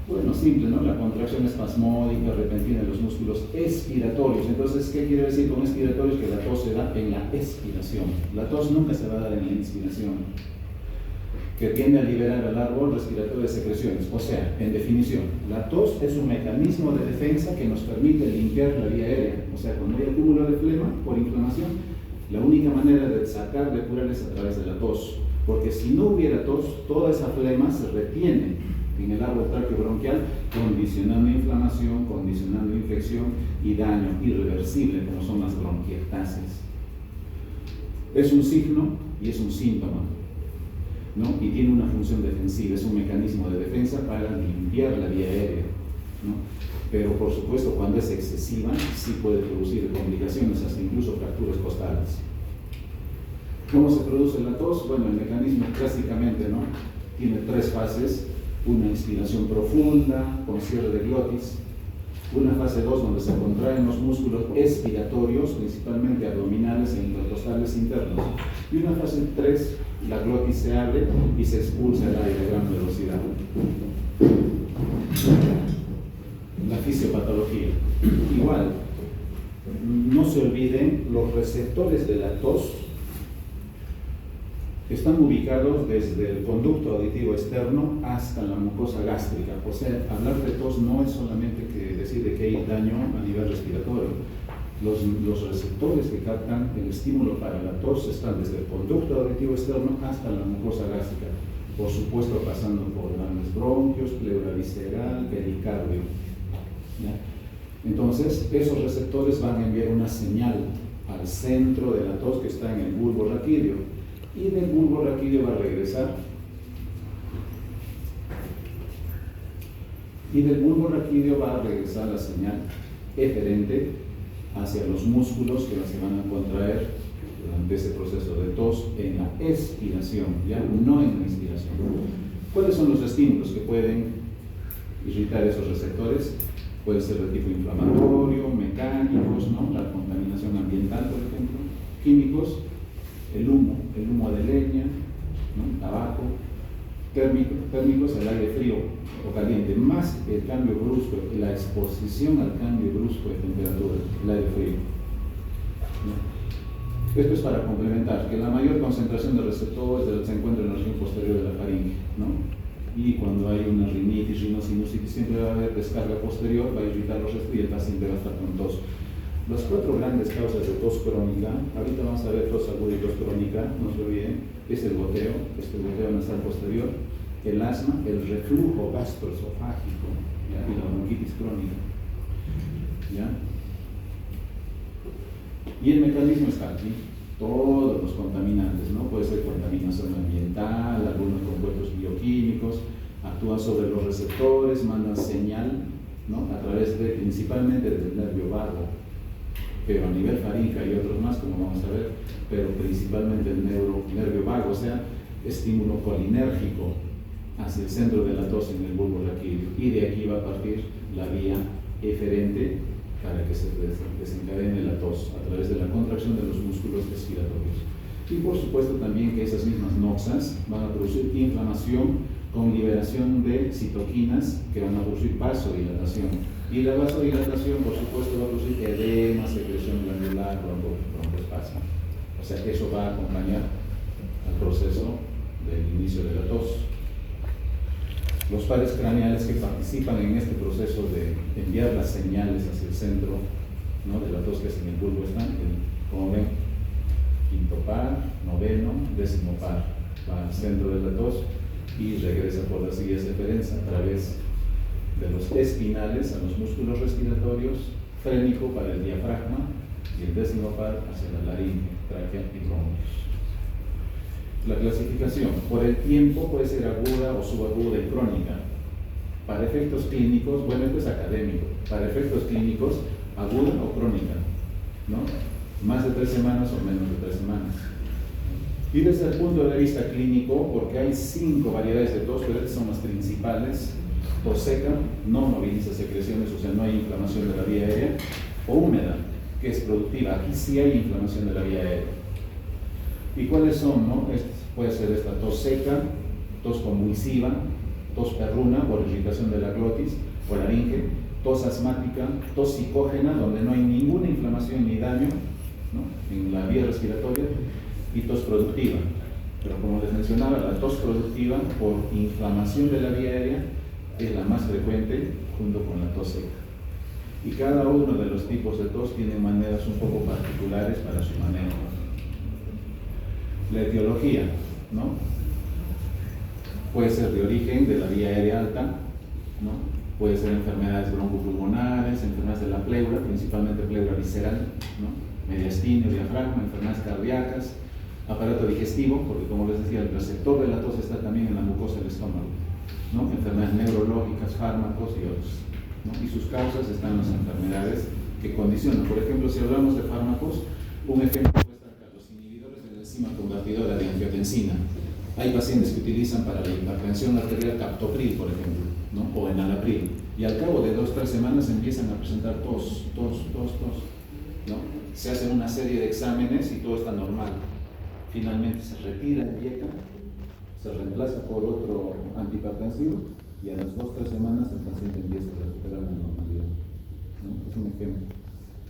Bueno, simple, ¿no? La contracción espasmódica repentina de los músculos expiratorios. Entonces, ¿qué quiere decir con expiratorios? Que la tos se da en la expiración. La tos nunca se va a dar en la inspiración, que tiende a liberar al árbol respiratorio de secreciones. O sea, en definición, la tos es un mecanismo de defensa que nos permite limpiar la vía aérea. O sea, cuando hay acúmulo de flema por inflamación, la única manera de sacar, de curar es a través de la tos. Porque si no hubiera tos, toda esa flema se retiene en el árbol traqueobronquial, condicionando inflamación, condicionando infección y daño irreversible, como son las bronquiectasias. Es un signo y es un síntoma, ¿no? Y tiene una función defensiva, es un mecanismo de defensa para limpiar la vía aérea, ¿no? Pero por supuesto, cuando es excesiva, sí puede producir complicaciones, hasta incluso fracturas costales. ¿Cómo se produce la tos? Bueno, el mecanismo clásicamente, ¿no? Tiene tres fases: una inspiración profunda con cierre de glotis, una fase 2 donde se contraen los músculos expiratorios, principalmente abdominales e intercostales internos, y una fase 3, la glotis se abre y se expulsa el aire a gran velocidad. La fisiopatología. Igual, no se olviden, los receptores de la tos Están ubicados desde el conducto auditivo externo hasta la mucosa gástrica. O sea, hablar de tos no es solamente que decir de que hay daño a nivel respiratorio. Los receptores que captan el estímulo para la tos están desde el conducto auditivo externo hasta la mucosa gástrica. Por supuesto, pasando por grandes bronquios, pleura visceral, pericardio. ¿Ya? Entonces, esos receptores van a enviar una señal al centro de la tos que está en el bulbo raquídeo. Y del bulbo raquídeo va a regresar. Y del bulbo raquídeo va a regresar la señal eferente hacia los músculos que se van a contraer durante ese proceso de tos en la expiración, ya no en la inspiración. ¿Cuáles son los estímulos que pueden irritar esos receptores? Puede ser de tipo inflamatorio, mecánicos, ¿no? La contaminación ambiental, por ejemplo, químicos, el humo de leña, ¿no? Tabaco, térmicos, el aire frío o caliente, más el cambio brusco, la exposición al cambio brusco de temperatura, el aire frío. ¿No? Esto es para complementar que la mayor concentración de receptores se encuentra en la región posterior de la faringe, ¿no? Y cuando hay una rinitis, rinosinusitis, siempre va a haber descarga posterior, va a irritar los receptores y el paciente va a estar con tos. Las 4 grandes causas de tos crónica, ahorita vamos a ver tos aguda y tos crónica, no se olviden, es el goteo, goteo nasal posterior, el asma, el reflujo gastroesofágico, ¿ya? Y la bronquitis crónica. ¿Ya? Y el mecanismo está aquí, todos los contaminantes, ¿no? Puede ser contaminación ambiental, algunos compuestos bioquímicos, actúan sobre los receptores, mandan señal, ¿no? A través de, principalmente del nervio vago, pero a nivel faringe y otros más, como vamos a ver, pero principalmente el nervio vago, o sea, estímulo colinérgico hacia el centro de la tos en el bulbo raquídeo, y de aquí va a partir la vía eferente para que se desencadene la tos a través de la contracción de los músculos respiratorios. Y por supuesto también que esas mismas noxas van a producir inflamación con liberación de citoquinas que van a producir vasodilatación. Y la vasodilatación, por supuesto, va a producir edema, secreción glandular, broncoespasmo. O sea, eso va a acompañar al proceso del inicio de la tos. Los pares craneales que participan en este proceso de enviar las señales hacia el centro, ¿no? De la tos que es en el bulbo están, como ven, quinto par, noveno, décimo par, va al centro de la tos y regresa por las vías eferentes a través de los espinales a los músculos respiratorios, frénico para el diafragma y el décimo par hacia la laringe, tráquea y bronquios. La clasificación por el tiempo puede ser aguda o subaguda y crónica. Para efectos clínicos, bueno, esto es académico, para efectos clínicos, aguda o crónica, ¿no? Más de 3 semanas o menos de 3 semanas. Y desde el punto de vista clínico, porque hay 5 variedades de tos, pero estas son las principales: tos seca, no moviliza secreciones, o sea, no hay inflamación de la vía aérea, o húmeda, que es productiva. Aquí sí hay inflamación de la vía aérea. ¿Y cuáles son, no? Puede ser esta tos seca, tos convulsiva, tos perruna por irritación de la glotis o laringe, tos asmática, tos psicógena, donde no hay ninguna inflamación ni daño, ¿no? En la vía respiratoria, y tos productiva. Pero como les mencionaba, la tos productiva por inflamación de la vía aérea es la más frecuente junto con la tos seca. Y cada uno de los tipos de tos tiene maneras un poco particulares para su manejo. La etiología, ¿no? Puede ser de origen de la vía aérea alta, ¿no? Puede ser enfermedades broncopulmonares, enfermedades de la pleura, principalmente pleura visceral, ¿no? Mediastinio, diafragma, enfermedades cardíacas, aparato digestivo, porque como les decía, el receptor de la tos está también en la mucosa del estómago, ¿no? Enfermedades neurológicas, fármacos y otros, ¿no? Y sus causas están en las enfermedades que condicionan. Por ejemplo, si hablamos de fármacos, un ejemplo puede estar acá, los inhibidores de la enzima convertidora de angiotensina. Hay pacientes que utilizan para la hipertensión arterial captopril, por ejemplo, ¿no? O enalapril, y al cabo de 2 o 3 semanas empiezan a presentar tos, ¿no? Se hacen una serie de exámenes y todo está normal. Finalmente se retira el IECA, se reemplaza por otro antihipertensivo y a las 2 o 3 semanas el paciente empieza a recuperar la normalidad, ¿no? Es un ejemplo.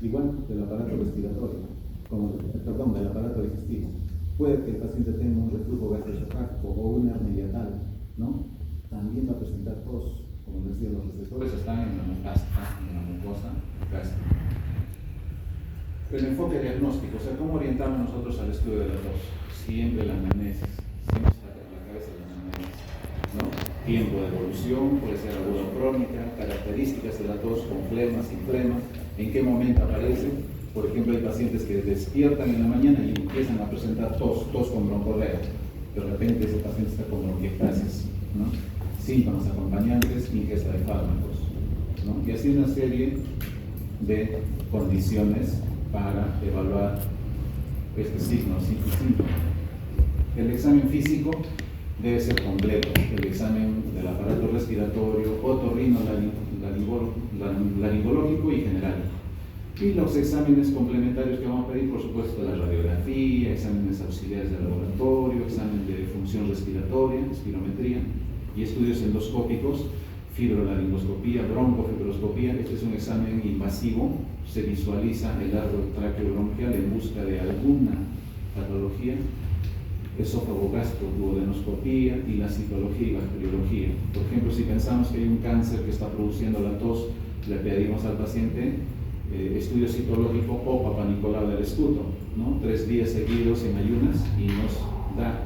Igual del aparato respiratorio, del aparato digestivo. Puede que el paciente tenga un reflujo gastroesofágico o una hernia hiatal, ¿no? También va a presentar tos. Como decía, los receptores están en la mucosa gástrica. El enfoque diagnóstico, o sea, ¿cómo orientamos nosotros al estudio de la tos? Siempre la anamnesis, siempre está por la cabeza la anamnesis, ¿no? Tiempo de evolución, puede ser aguda o crónica, características de la tos con flema, sin flema, en qué momento aparece. Por ejemplo, hay pacientes que despiertan en la mañana y empiezan a presentar tos con broncorrea. De repente ese paciente está con bronquiectasis, ¿no? Síntomas acompañantes, ingesta de fármacos, ¿no? Y así una serie de condiciones para evaluar este signo y síntoma. El examen físico debe ser completo, el examen del aparato respiratorio, otorrino, laringológico y general. Y los exámenes complementarios que vamos a pedir, por supuesto, la radiografía, exámenes auxiliares de laboratorio, examen de función respiratoria, espirometría y estudios endoscópicos, fibrolaringoscopía, broncofibroscopía. Este es un examen invasivo, se visualiza el árbol tráqueo-bronquial en busca de alguna patología, esófago-gastro-duodenoscopía y la citología y bacteriología. Por ejemplo, si pensamos que hay un cáncer que está produciendo la tos, le pedimos al paciente estudio citológico o Papá Nicolau del escuto, ¿no? 3 días seguidos en ayunas y nos da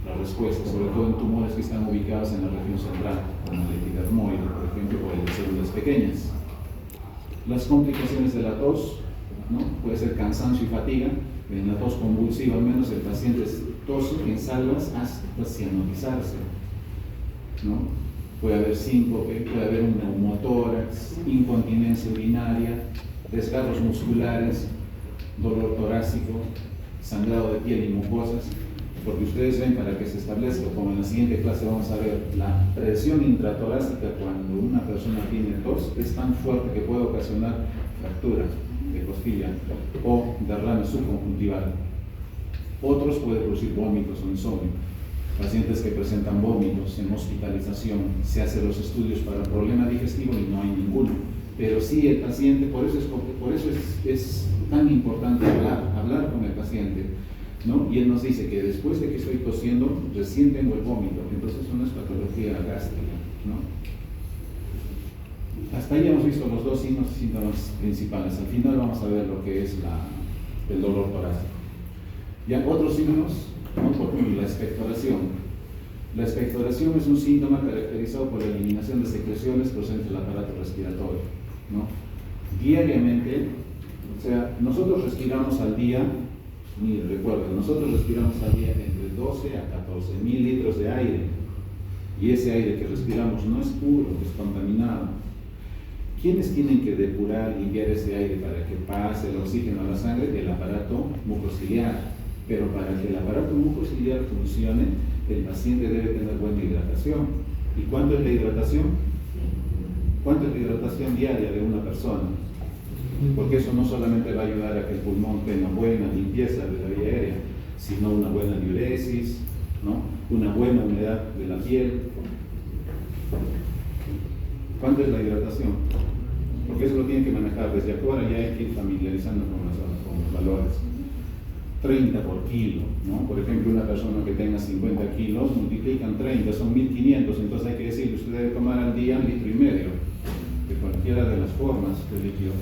la respuesta, sobre todo en tumores que están ubicados en la región central, como el epidermoide, por ejemplo, o el de células pequeñas. Las complicaciones de la tos, ¿no? Puede ser cansancio y fatiga. En la tos convulsiva, al menos el paciente tose en salvas hasta cianotizarse, ¿no? Puede haber síncope, puede haber un neumotórax, incontinencia urinaria, desgarros musculares, dolor torácico, sangrado de piel y mucosas, porque ustedes ven, para que se establezca, como en la siguiente clase vamos a ver, la presión intratorácica cuando una persona tiene tos es tan fuerte que puede ocasionar fractura de costilla o derrame subconjuntival. Otros pueden producir vómitos o insomnio. Pacientes que presentan vómitos en hospitalización, se hacen los estudios para problema digestivo y no hay ninguno. Pero sí el paciente, por eso es tan importante hablar con el paciente, ¿no? Y él nos dice que después de que estoy tosiendo, recién tengo el vómito, entonces no es patología gástrica, ¿no? Hasta ahí hemos visto los dos síntomas principales. Al final vamos a ver lo que es el dolor torácico. Ya otros signos, ¿no? Por ejemplo, la expectoración. La expectoración es un síntoma caracterizado por la eliminación de secreciones procedentes del aparato respiratorio, ¿no? Diariamente, o sea, nosotros respiramos al día, ni recuerden, nosotros respiramos al día entre 12 a 14 mil litros de aire, y ese aire que respiramos no es puro, es contaminado. ¿Quiénes tienen que depurar, limpiar ese aire para que pase el oxígeno a la sangre? El aparato mucociliar. Pero para que el aparato mucociliar funcione, el paciente debe tener buena hidratación. ¿Y cuánto es la hidratación? ¿Cuánto es la hidratación diaria de una persona? Porque eso no solamente va a ayudar a que el pulmón tenga buena limpieza de la vía aérea, sino una buena diuresis, ¿no? Una buena humedad de la piel. ¿Cuánto es la hidratación? Porque eso lo tienen que manejar. Desde ahora ya hay que ir familiarizando con los valores. 30 por kilo, ¿no? Por ejemplo, una persona que tenga 50 kilos, multiplican 30, son 1500, entonces hay que decirle, usted debe tomar al día 1,5 litros de cualquiera de las formas de líquido.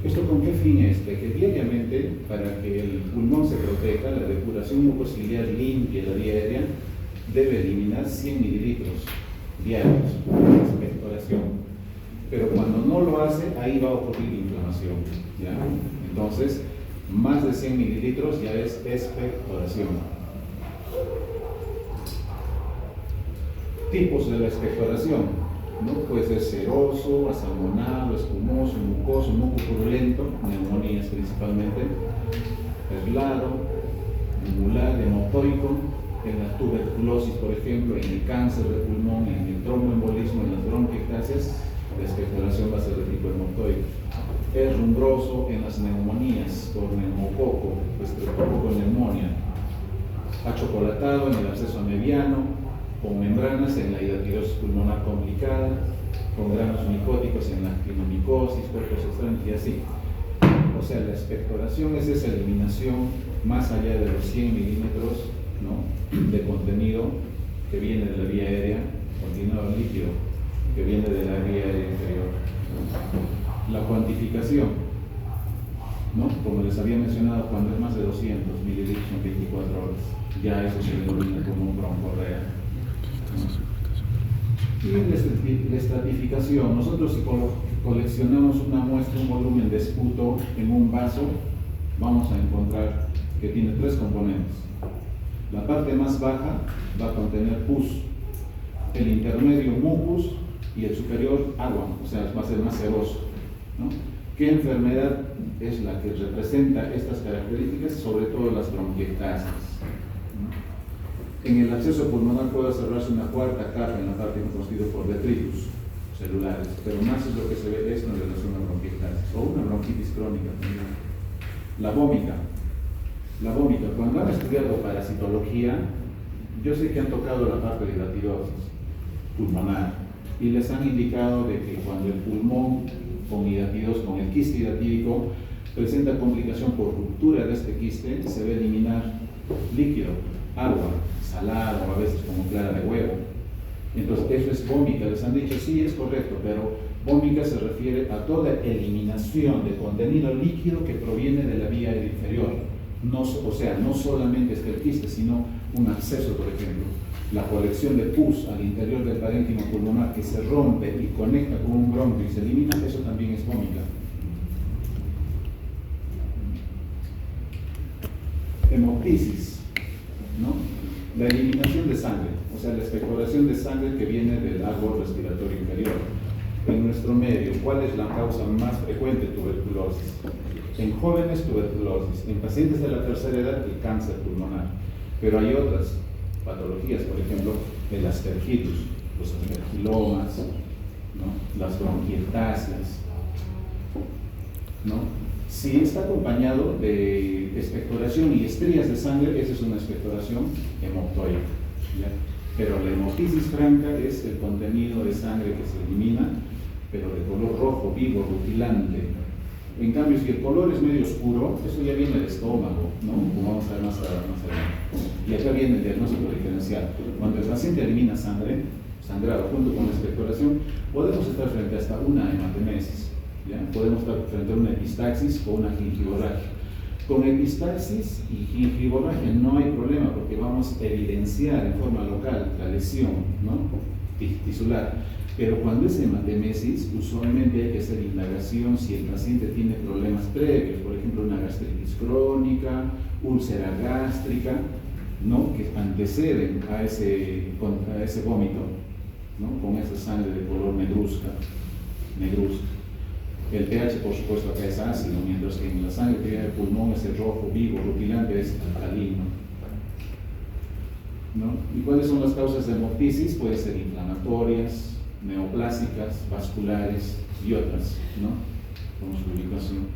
¿Esto con qué fin es? De que diariamente, para que el pulmón se proteja, la depuración mucociliar limpia la vía aérea, debe eliminar 100 mililitros diarios de expectoración. Pero cuando no lo hace, ahí va a ocurrir inflamación, ¿ya? Entonces, más de 100 mililitros ya es expectoración. Tipos de la expectoración, ¿no? Puede ser seroso, asalmonado, espumoso, mucoso, mucopurulento, neumonías principalmente, perlado, angular, hematoico, en la tuberculosis, por ejemplo, en el cáncer de pulmón, en el tromboembolismo, en las bronquiectasias, la expectoración va a ser de tipo hematoico. Es rumbroso en las neumonías por neumococo, estreptococo neumonía, achocolatado en el absceso amebiano, con membranas en la hidatidosis pulmonar complicada, con granos micóticos en la actinomicosis, cuerpos extraños y así. O sea, la expectoración es esa eliminación más allá de los 100 milímetros, ¿no?, de contenido que viene de la vía aérea, contenido líquido que viene de la vía aérea inferior. La cuantificación, ¿no?, como les había mencionado, cuando es más de 200 mililitros en 24 horas, ya eso se denomina como un broncorrea, ¿no? Y la estratificación, nosotros si coleccionamos una muestra, un volumen de esputo en un vaso, vamos a encontrar que tiene tres componentes. La parte más baja va a contener pus, el intermedio mucus y el superior agua, o sea, va a ser más ceroso, ¿no? ¿Qué enfermedad es la que representa estas características? Sobre todo las bronquiectasias, ¿no? En el acceso pulmonar puede observarse una cuarta capa en la parte constituida por detritus celulares, pero más es lo que se ve esto en relación a bronquiectasis o una bronquitis crónica también. La vómita. La vómita, cuando han estudiado parasitología, yo sé que han tocado la parte de la tiroides pulmonar y les han indicado de que cuando el pulmón con hidatidosis, con el quiste hidatídico, presenta complicación por ruptura de este quiste, se va a eliminar líquido, agua, salado, a veces como clara de huevo. Entonces eso es vómica. Les han dicho sí, es correcto, pero vómica se refiere a toda eliminación de contenido líquido que proviene de la vía aérea inferior. No, o sea, no solamente es el quiste, sino un absceso, por ejemplo. La colección de pus al interior del parénquima pulmonar que se rompe y conecta con un bronquio y se elimina, eso también es vómica. Hemoptisis, ¿no? La eliminación de sangre, o sea, la expectoración de sangre que viene del árbol respiratorio inferior. En nuestro medio, ¿cuál es la causa más frecuente de tuberculosis? En jóvenes, tuberculosis. En pacientes de la tercera edad, el cáncer pulmonar. Pero hay otras patologías, por ejemplo, el aspergillus, los aspergilomas, ¿no?, las bronquiectasias, ¿no? Si está acompañado de expectoración y estrías de sangre, esa es una expectoración hemoptoica, ¿ya? Pero la hemoptisis franca es el contenido de sangre que se elimina, pero de color rojo, vivo, rutilante. En cambio, si el color es medio oscuro, eso ya viene del estómago, ¿no?, como vamos a ver más adelante. Y acá viene el diagnóstico diferencial. Cuando el paciente elimina sangre, sangrado junto con la expectoración, podemos estar frente hasta una hematemesis. ¿Ya? Podemos estar frente a una epistaxis o una gingivorragia. Con epistaxis y gingivorragia no hay problema porque vamos a evidenciar en forma local la lesión, ¿no?, tisular. Pero cuando es hematemesis, usualmente hay que hacer indagación si el paciente tiene problemas previos, por ejemplo, una gastritis crónica, úlcera gástrica, ¿no?, que anteceden a ese vómito, ¿no?, con esa sangre de color negruzca. El pH, por supuesto, acá es ácido, mientras que en la sangre que viene del pulmón es el rojo, vivo, rutilante, es alcalino, ¿no? ¿Y cuáles son las causas de hemoptisis? Pueden ser inflamatorias, neoplásicas, vasculares y otras, ¿no?, con su ubicación.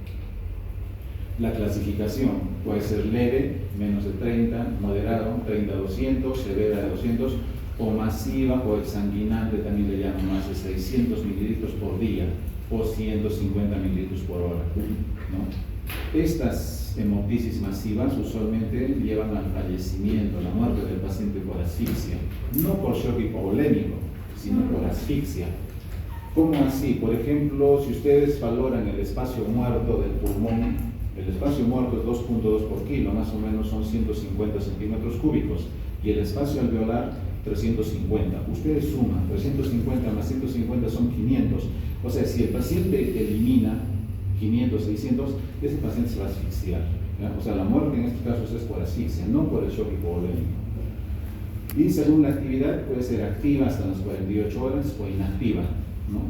La clasificación puede ser leve, menos de 30, moderado, 30 a 200, severa de 200, o masiva o exsanguinante, también le llaman, más de 600 mililitros por día o 150 mililitros por hora, ¿no? Estas hemoptisis masivas usualmente llevan al fallecimiento, la muerte del paciente por asfixia, no por shock hipovolémico, sino por asfixia. ¿Cómo así? Por ejemplo, si ustedes valoran el espacio muerto del pulmón, el espacio muerto es 2.2 por kilo, más o menos son 150 centímetros cúbicos, y el espacio alveolar 350. Ustedes suman, 350 más 150 son 500. O sea, si el paciente elimina 500, 600, ese paciente se va a asfixiar, ¿ya? O sea, la muerte en estos casos es por asfixia, no por el shock hipovolémico. Y según la actividad, puede ser activa hasta las 48 horas o inactiva, ¿no?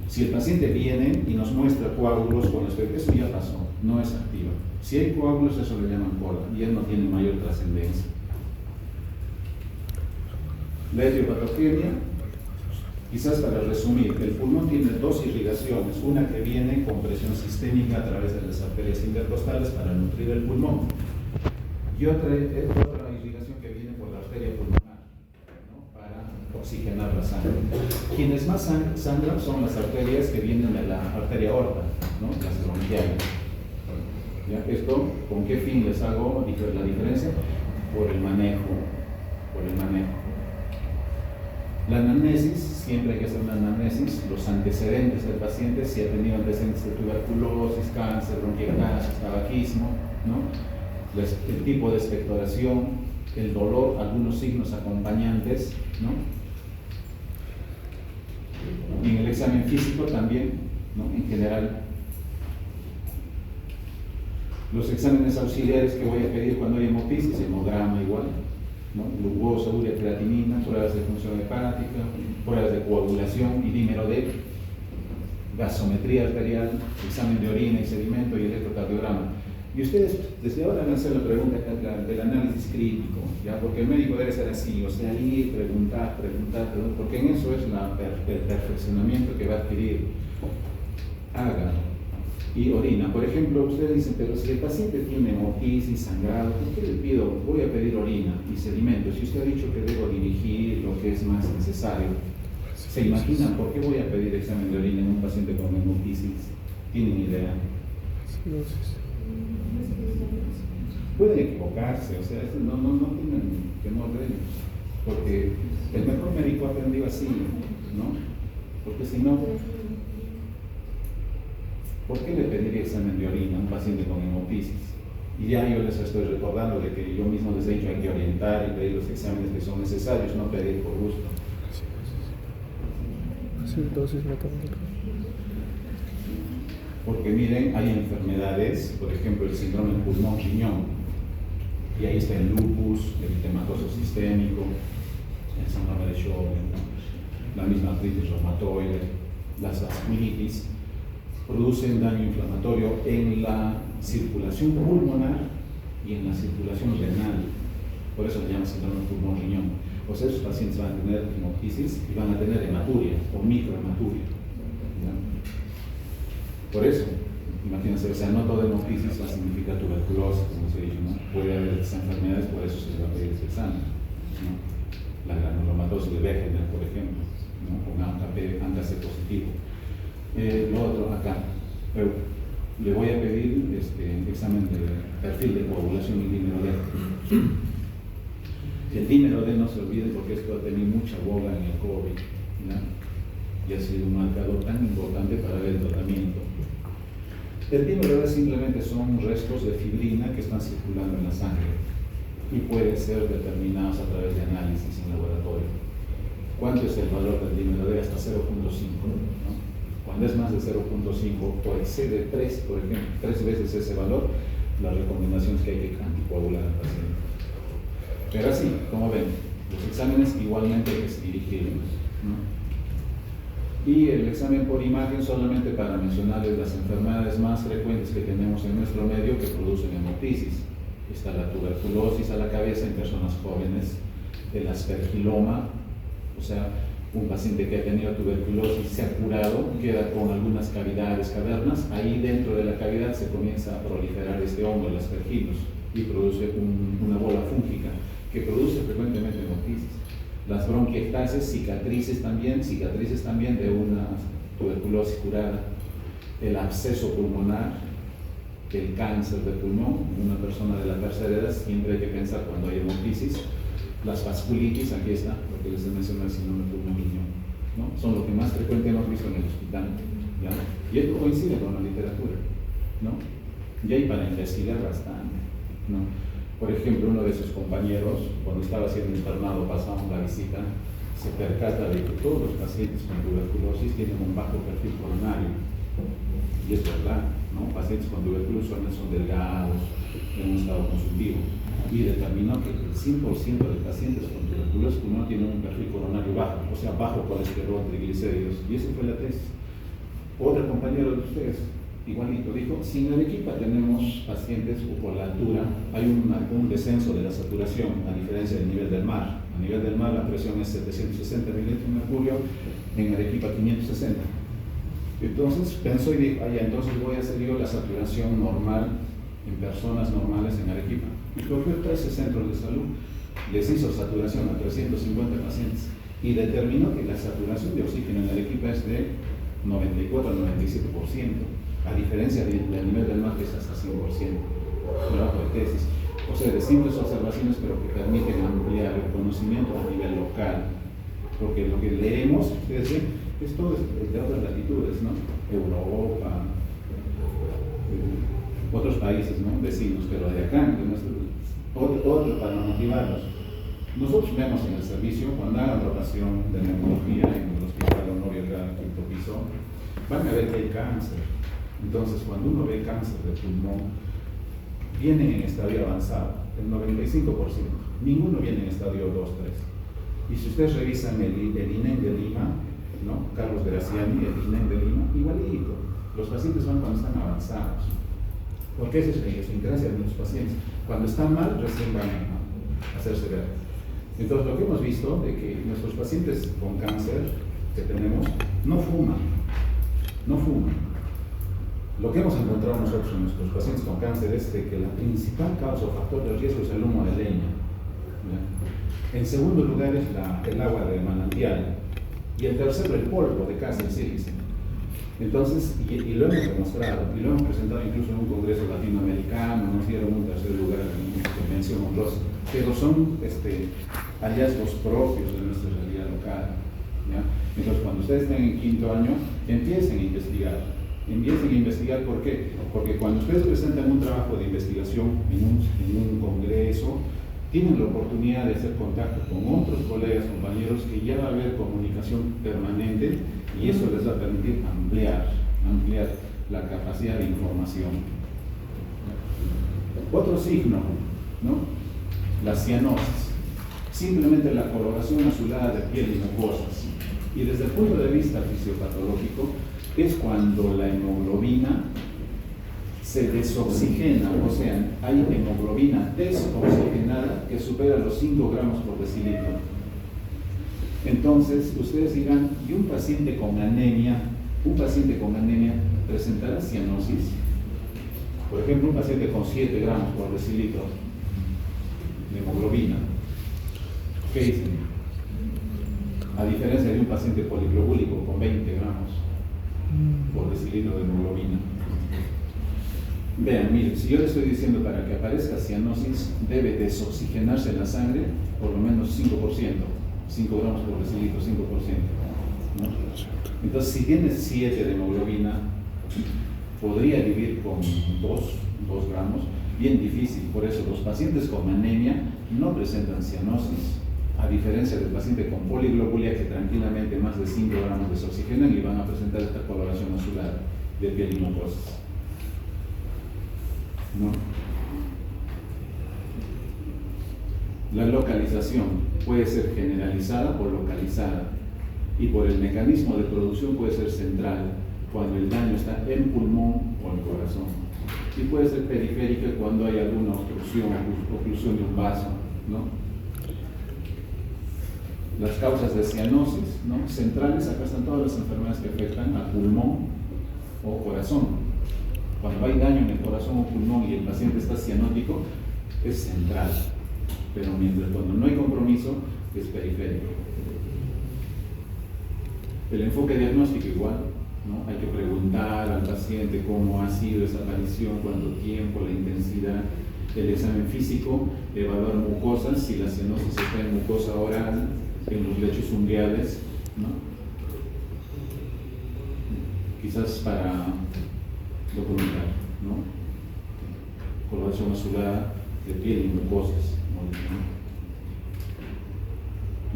Si el paciente viene y nos muestra coágulos con respecto, eso ya pasó, no es activa. Si hay coágulos, eso le llaman cola, y él no tiene mayor trascendencia. La etiopatogenia, quizás para resumir, el pulmón tiene dos irrigaciones, una que viene con presión sistémica a través de las arterias intercostales para nutrir el pulmón, y otra irrigación que viene por la arteria pulmonar, ¿no?, para oxigenar la sangre. Quienes más sangran son las arterias que vienen de la arteria aorta, ¿no?, las bronquiales. ¿Ya? Esto, ¿con qué fin les hago la diferencia? Por el manejo. La anamnesis, siempre hay que hacer una anamnesis, los antecedentes del paciente, si ha tenido antecedentes de tuberculosis, cáncer, bronquiectasis, tabaquismo, ¿no? El tipo de expectoración, el dolor, algunos signos acompañantes, ¿no? Y en el examen físico también, ¿no? En general. Los exámenes auxiliares que voy a pedir cuando hay hemopisis, hemograma igual, ¿no? Glucosa, urea, creatinina, pruebas de función hepática, pruebas de coagulación y dímero D, gasometría arterial, examen de orina y sedimento y electrocardiograma. Y ustedes desde ahora van a hacer la pregunta del análisis clínico, ¿ya? Porque el médico debe ser así, o sea, ir, preguntar, porque en eso es el perfeccionamiento que va a adquirir. Haga y orina. Por ejemplo, ustedes dicen, pero si el paciente tiene hemopisis, sangrado, ¿por qué le pido? Voy a pedir orina y sedimentos. Si usted ha dicho que debo dirigir lo que es más necesario, ¿se imaginan por qué voy a pedir examen de orina en un paciente con hemopisis? ¿Tienen idea? Pueden equivocarse, o sea, no tienen temor de ellos, porque el mejor médico ha aprendido así, ¿no? Porque si no, ¿por qué le pediría examen de orina a un paciente con hemopisis? Y ya yo les estoy recordando de que yo mismo les he dicho hay que orientar y pedir los exámenes que son necesarios, no pedir por gusto. Sí, dosis metabólica. Porque miren, hay enfermedades, por ejemplo el síndrome del pulmón-riñón, y ahí está el lupus, el eritematoso sistémico, el síndrome de Sjögren, la misma artritis reumatoide, las vasculitis, producen daño inflamatorio en la circulación pulmonar y en la circulación renal. Por eso le llaman síndrome pulmón-riñón. O sea, esos pacientes van a tener hemopisis y van a tener hematuria o microhematuria. Por eso, imagínense, o sea, no toda hemopisis significa tuberculosis, como se ha dicho, ¿no? Puede haber estas enfermedades, por eso se va a pedir ese examen, ¿no? La granulomatosis de Wegener, por ejemplo, ¿no? Con ANCA-C positivo. Lo otro acá, pero le voy a pedir examen de perfil de coagulación y dímero D. El dímero D no se olvide porque esto ha tenido mucha boga en el COVID, ¿no? Y ha sido un marcador tan importante para ver el tratamiento. El dímero D simplemente son restos de fibrina que están circulando en la sangre y pueden ser determinados a través de análisis en laboratorio. ¿Cuánto es el valor del dímero D? Hasta 0.5, ¿no? Cuando es más de 0.5 o excede 3, por ejemplo, 3 veces ese valor, la recomendación es que hay que anticoagular al paciente. Pero así, como ven, los exámenes igualmente hay que dirigirlos, ¿no? Y el examen por imagen solamente para mencionarles las enfermedades más frecuentes que tenemos en nuestro medio que producen hemopisis. Está la tuberculosis a la cabeza en personas jóvenes, el aspergiloma, o sea, un paciente que ha tenido tuberculosis se ha curado, queda con algunas cavidades, cavernas, ahí dentro de la cavidad se comienza a proliferar este hongo, el aspergillus, y produce una bola fúngica que produce frecuentemente hemopisis. Las bronquiectasis, cicatrices también de una tuberculosis curada, el absceso pulmonar, el cáncer de pulmón, una persona de la tercera edad, siempre hay que pensar cuando hay hemopisis. Las vasculitis, aquí está, lo que les he mencionado, el síndrome pulmón-riñón, ¿no? Son lo que más frecuente hemos visto en el hospital, ¿ya? Y esto coincide con la literatura, ¿no? Y hay para investigar bastante, ¿no? Por ejemplo, uno de sus compañeros, cuando estaba siendo internado, pasamos la visita, se percata de que todos los pacientes con tuberculosis tienen un bajo perfil coronario. Y es verdad, ¿no? Pacientes con tuberculosis son delgados, en un estado consultivo. Y determinó que el 100% de pacientes con tuberculosis no tienen un perfil coronario bajo, o sea, bajo colesterol, triglicéridos. Y esa fue la tesis. Otro compañero de ustedes, igualito, dijo, si en Arequipa tenemos pacientes por la altura, hay un descenso de la saturación, a diferencia del nivel del mar. A nivel del mar la presión es 760 mililitros de mercurio, en Arequipa 560. Entonces pensó y dijo, entonces voy a hacer yo la saturación normal en personas normales en Arequipa. Y cogió 13 centros de salud, les hizo saturación a 350 pacientes y determinó que la saturación de oxígeno en Arequipa es de 94 al 97%. a diferencia del nivel del mar que es hasta 100%, trabajo de tesis. O sea, de simples observaciones, pero que permiten ampliar el conocimiento a nivel local. Porque lo que leemos, ustedes ven, es todo de otras latitudes, ¿no? Europa, otros países, ¿no? Vecinos, pero de acá, de otro para motivarlos. Nosotros vemos en el servicio, cuando hagan rotación de neumología en el Hospital Honorio acá, quinto piso, van a ver que hay cáncer. Entonces, cuando uno ve cáncer de pulmón, vienen en estadio avanzado, el 95%. Ninguno viene en estadio 2, 3. Y si ustedes revisan el INEM de Lima, ¿no? Carlos Graciani, el INEM de Lima, igualito. Los pacientes van cuando están avanzados. Porque esa es la idiosincrasia de los pacientes. Cuando están mal, recién van a hacerse ver. Entonces, lo que hemos visto de que nuestros pacientes con cáncer que tenemos no fuman. Lo que hemos encontrado nosotros en nuestros pacientes con cáncer es de que la principal causa o factor de riesgo es el humo de leña. ¿Ya? En segundo lugar es el agua de manantial. Y el tercero, el polvo de casa, el sílice. Entonces, y lo hemos demostrado, y lo hemos presentado incluso en un congreso latinoamericano, nos dieron un tercer lugar en una convención honrosa, pero son hallazgos propios de nuestra realidad local. ¿Ya? Entonces, cuando ustedes estén en quinto año, empiecen a investigar. ¿Por qué? Porque cuando ustedes presentan un trabajo de investigación en un congreso, tienen la oportunidad de hacer contacto con otros colegas, compañeros, que ya va a haber comunicación permanente y eso les va a permitir ampliar la capacidad de información. Otro signo, ¿no? La cianosis, simplemente la coloración azulada de piel y mucosas. Y desde el punto de vista fisiopatológico, es cuando la hemoglobina se desoxigena, o sea, hay hemoglobina desoxigenada que supera los 5 gramos por decilitro. Entonces, ustedes dirán, ¿y un paciente con anemia presentará cianosis? Por ejemplo, un paciente con 7 gramos por decilitro de hemoglobina, ¿qué dicen? A diferencia de un paciente poliglobúlico con 20 gramos por decilitro de hemoglobina. Vean, miren, si yo le estoy diciendo para que aparezca cianosis, debe desoxigenarse la sangre por lo menos 5%, 5 gramos por decilitro, 5%. ¿No? Entonces, si tiene 7 de hemoglobina, podría vivir con 2 gramos, bien difícil. Por eso, los pacientes con anemia no presentan cianosis, a diferencia del paciente con poliglobulia, que tranquilamente más de 5 gramos desoxigenan y van a presentar esta coloración azulada de piel y mucosas. ¿No? La localización puede ser generalizada o localizada, y por el mecanismo de producción puede ser central cuando el daño está en pulmón o en corazón, y puede ser periférica cuando hay alguna oclusión de un vaso, ¿no? Las causas de cianosis, ¿no? Centrales, acá están todas las enfermedades que afectan al pulmón o corazón. Cuando hay daño en el corazón o pulmón y el paciente está cianótico, es central, pero cuando no hay compromiso, es periférico. El enfoque diagnóstico igual, ¿no? Hay que preguntar al paciente cómo ha sido esa aparición, cuánto tiempo, la intensidad. El examen físico, evaluar mucosas, si la cianosis está en mucosa oral, en los lechos unguiales, ¿no? Quizás para documentar, ¿no? Coloración azulada de piel y mucosas, ¿no?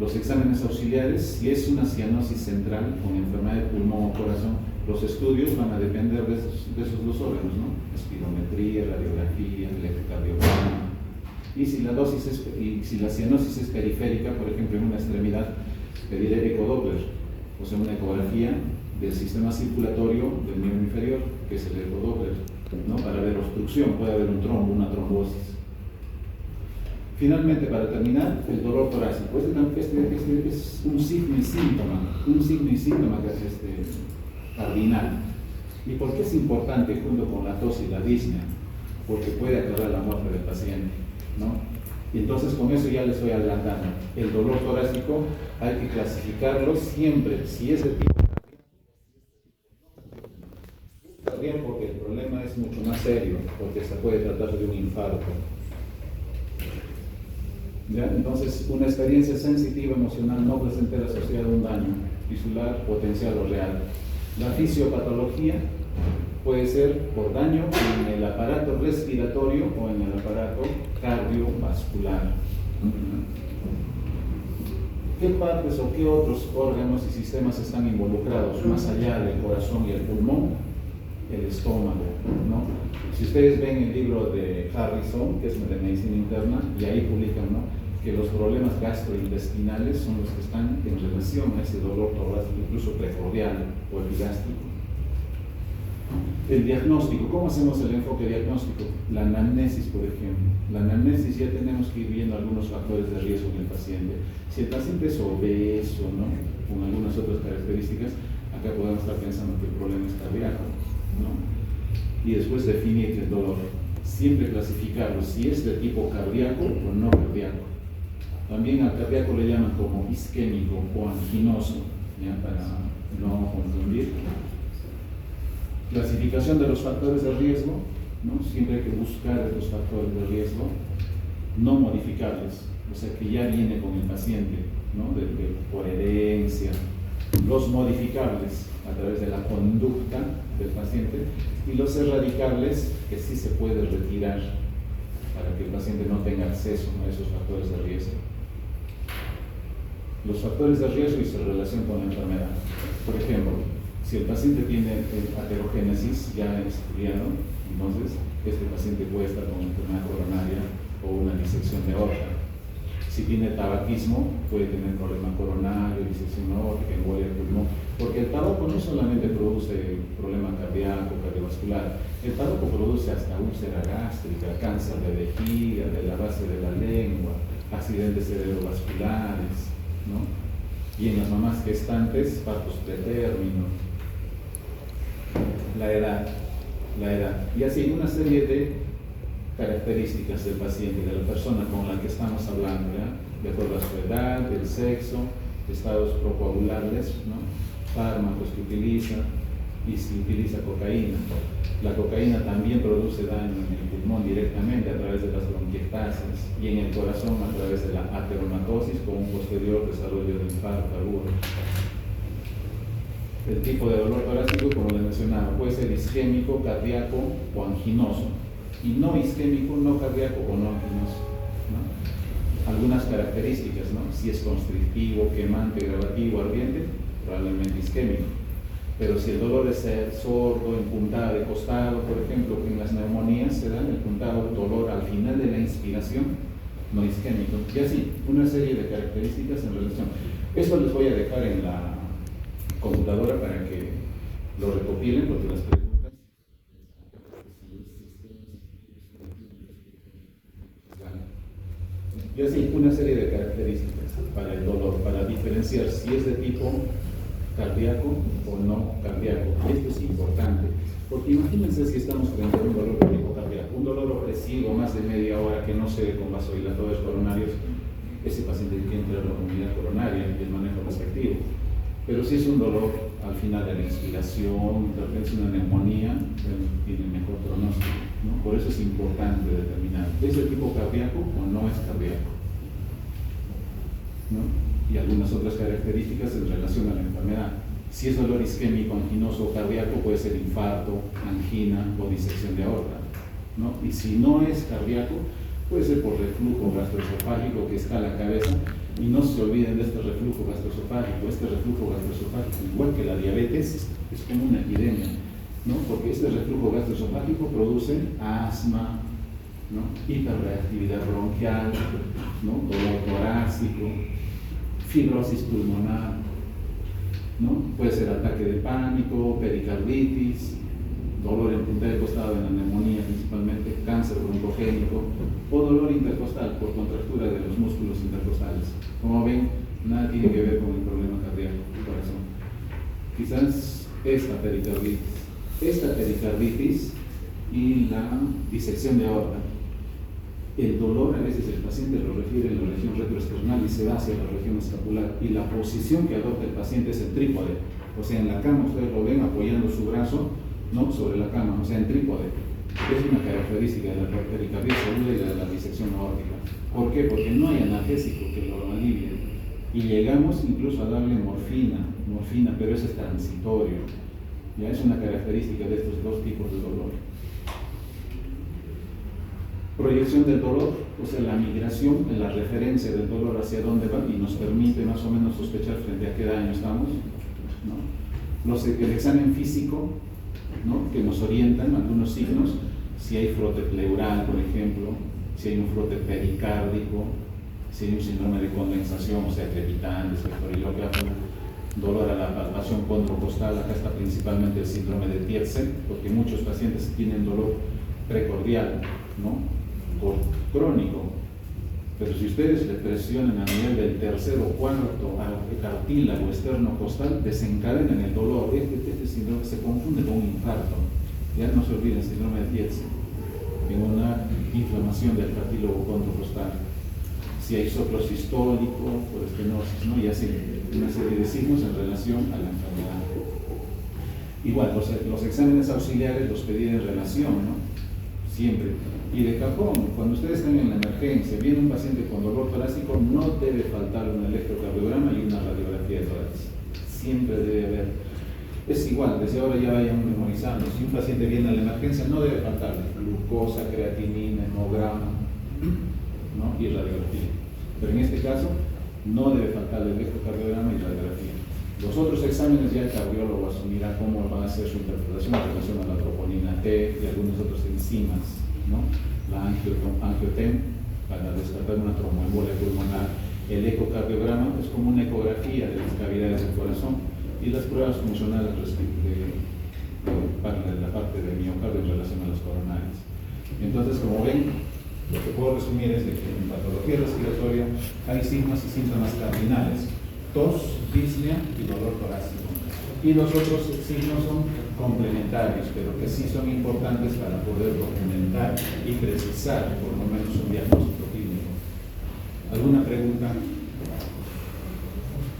Los exámenes auxiliares, si es una cianosis central con enfermedad de pulmón o corazón, los estudios van a depender de esos 2 órganos, ¿no? Espirometría, radiografía, electrocardiograma. Y si la cianosis es periférica, por ejemplo, en una extremidad, pediré ecodoppler, o sea, una ecografía del sistema circulatorio del miembro inferior, que es el ecodoppler, ¿no? Para ver obstrucción, puede haber un trombo, una trombosis. Finalmente, para terminar, el dolor torácico. Este es un signo y síntoma que es cardinal. ¿Y por qué es importante junto con la tos y la disnea? Porque puede acabar la muerte del paciente, ¿no? Y entonces con eso ya les estoy adelantando. El dolor torácico hay que clasificarlo siempre, si es de tipo cardíaco, serio, porque se puede tratar de un infarto. ¿Ya? Entonces, una experiencia sensitiva emocional no placentera asociada a un daño tisular, potencial o real. La fisiopatología puede ser por daño en el aparato respiratorio o en el aparato cardiovascular. ¿Qué partes o qué otros órganos y sistemas están involucrados más allá del corazón y el pulmón? El estómago, ¿no? Si ustedes ven el libro de Harrison, que es de medicina interna, y ahí publican, ¿no?, que los problemas gastrointestinales son los que están en relación a ese dolor torácico, incluso precordial o epigástrico. El diagnóstico, ¿cómo hacemos el enfoque diagnóstico? La anamnesis, por ejemplo. La anamnesis ya tenemos que ir viendo algunos factores de riesgo en el paciente. Si el paciente es obeso, ¿no?, con algunas otras características, acá podemos estar pensando que el problema es cardíaco, ¿no? Y después definir el dolor. Siempre clasificarlo si es de tipo cardíaco o no cardíaco. También al cardíaco le llaman como isquémico o anginoso, ¿ya?, para no confundir. Clasificación de los factores de riesgo, ¿no? Siempre hay que buscar estos factores de riesgo no modificables, o sea que ya viene con el paciente, ¿no?, por herencia. Los modificables a través de la conducta del paciente y los erradicables que sí se puede retirar para que el paciente no tenga acceso a esos factores de riesgo. Los factores de riesgo y su relación con la enfermedad. Por ejemplo, si el paciente tiene aterogénesis ya estudiado, entonces este paciente puede estar con enfermedad coronaria o una disección de aorta. Si tiene tabaquismo, puede tener problema coronario, disección aórtica, embolia del pulmón, porque el tabaco no solamente produce problema cardíaco, cardiovascular, el tabaco produce hasta úlcera gástrica, cáncer de vejiga, de la base de la lengua, accidentes cerebrovasculares, ¿no? Y en las mamás gestantes, partos pretérmino. La edad, y así una serie de características del paciente, de la persona con la que estamos hablando, ¿ya?, de acuerdo a su edad, el sexo, estados procoagulables, ¿no?, fármacos que utiliza y si utiliza cocaína. La cocaína también produce daño en el pulmón directamente a través de las bronquiectasias y en el corazón a través de la ateromatosis con un posterior desarrollo de infarto agudo. El tipo de dolor torácico, como les mencionaba, puede ser isquémico, cardíaco o anginoso. Y no isquémico, no cardíaco o no anginoso, ¿no? Algunas características, ¿no? Si es constrictivo, quemante, gravativo, ardiente, probablemente isquémico. Pero si el dolor es sordo, en puntada de costado, por ejemplo, en las neumonías se da el puntado dolor al final de la inspiración, no isquémico. Y así, una serie de características en relación. Esto les voy a dejar en la computadora para que lo recopilen, porque las preguntas. Y así, una serie de características para el dolor, para diferenciar si es de tipo cardíaco o no cardíaco. Y esto es importante, porque imagínense si estamos frente a un dolor de tipo cardíaco, un dolor opresivo más de media hora que no se ve con vasodilatadores coronarios, ese paciente tiene que entrar a la unidad coronaria y el manejo respectivo. Pero si es un dolor al final de la inspiración, tal vez una neumonía, tiene mejor pronóstico, ¿no? Por eso es importante determinar, ¿es de tipo cardíaco o no es cardíaco?, ¿no? Y algunas otras características en relación a la enfermedad. Si es dolor isquémico, anginoso o cardíaco, puede ser infarto, angina o disección de aorta, ¿no? Y si no es cardíaco, puede ser por reflujo gastroesofágico que está a la cabeza. Y no se olviden de este reflujo gastroesofágico. Este reflujo gastroesofágico, igual que la diabetes, es como una epidemia, ¿no? Porque este reflujo gastroesofágico produce asma, ¿no?, hiperreactividad bronquial, ¿no?, dolor torácico, fibrosis pulmonar, ¿no? Puede ser ataque de pánico, pericarditis, dolor en punta de costado en la neumonía principalmente, cáncer broncogénico o dolor intercostal por contractura de los músculos intercostales. Como ven, nada tiene que ver con el problema cardíaco del corazón. Quizás esta pericarditis y la disección de aorta. El dolor a veces el paciente lo refiere en la región retroesternal y se va hacia la región escapular, y la posición que adopta el paciente es el trípode, o sea, en la cama ustedes lo ven apoyando su brazo, ¿no?, sobre la cama, o sea, en trípode, Es una característica de la pericarditis aguda y de la disección aórtica. ¿Por qué? Porque no hay analgésico que lo alivie. Y llegamos incluso a darle morfina, pero ese es transitorio. Ya es una característica de estos dos tipos de dolor. Proyección del dolor, o sea, la migración en la referencia del dolor hacia dónde va y nos permite más o menos sospechar frente a qué daño estamos, ¿no? El examen físico, ¿no? Que nos orientan algunos signos, si hay frote pleural, por ejemplo, si hay un frote pericárdico, si hay un síndrome de condensación, o sea, crepitante, espectoriloquia, dolor a la palpación condrocostal. Acá está principalmente el síndrome de Tietze, porque muchos pacientes tienen dolor precordial, ¿no? O crónico. Pero si ustedes le presionan a nivel del tercer o cuarto cartílago externo-costal, desencadenan el dolor. Este síndrome se confunde con un infarto. Ya no se olviden el síndrome de Tietze, en una inflamación del cartílago condrocostal. Si hay soplo sistólico por estenosis, ¿no? Y así una serie de signos en relación a la enfermedad. Igual, los exámenes auxiliares los pedí en relación, ¿no? Siempre. Y de cajón, cuando ustedes están en la emergencia, viene un paciente con dolor torácico, no debe faltar un electrocardiograma y una radiografía de tórax. Siempre debe haber. Es igual, desde ahora ya vayan memorizando. Si un paciente viene a la emergencia, no debe faltar glucosa, creatinina, hemograma, ¿no? Y radiografía. Pero en este caso, no debe faltar el electrocardiograma y radiografía. Los otros exámenes ya el cardiólogo asumirá cómo va a hacer su interpretación en relación a la troponina T y algunos otros enzimas, ¿no? La angioten para descartar una tromboembolia pulmonar. El ecocardiograma es como una ecografía de las cavidades del corazón y las pruebas funcionales para la parte del miocardio en relación a las coronarias. Entonces, como ven, lo que puedo resumir es de que en patología respiratoria hay signos y síntomas cardinales: tos, disnea y dolor torácico. Y los otros signos son complementarios, pero que sí son importantes para poder documentar y precisar por lo menos un diagnóstico clínico. ¿Alguna pregunta?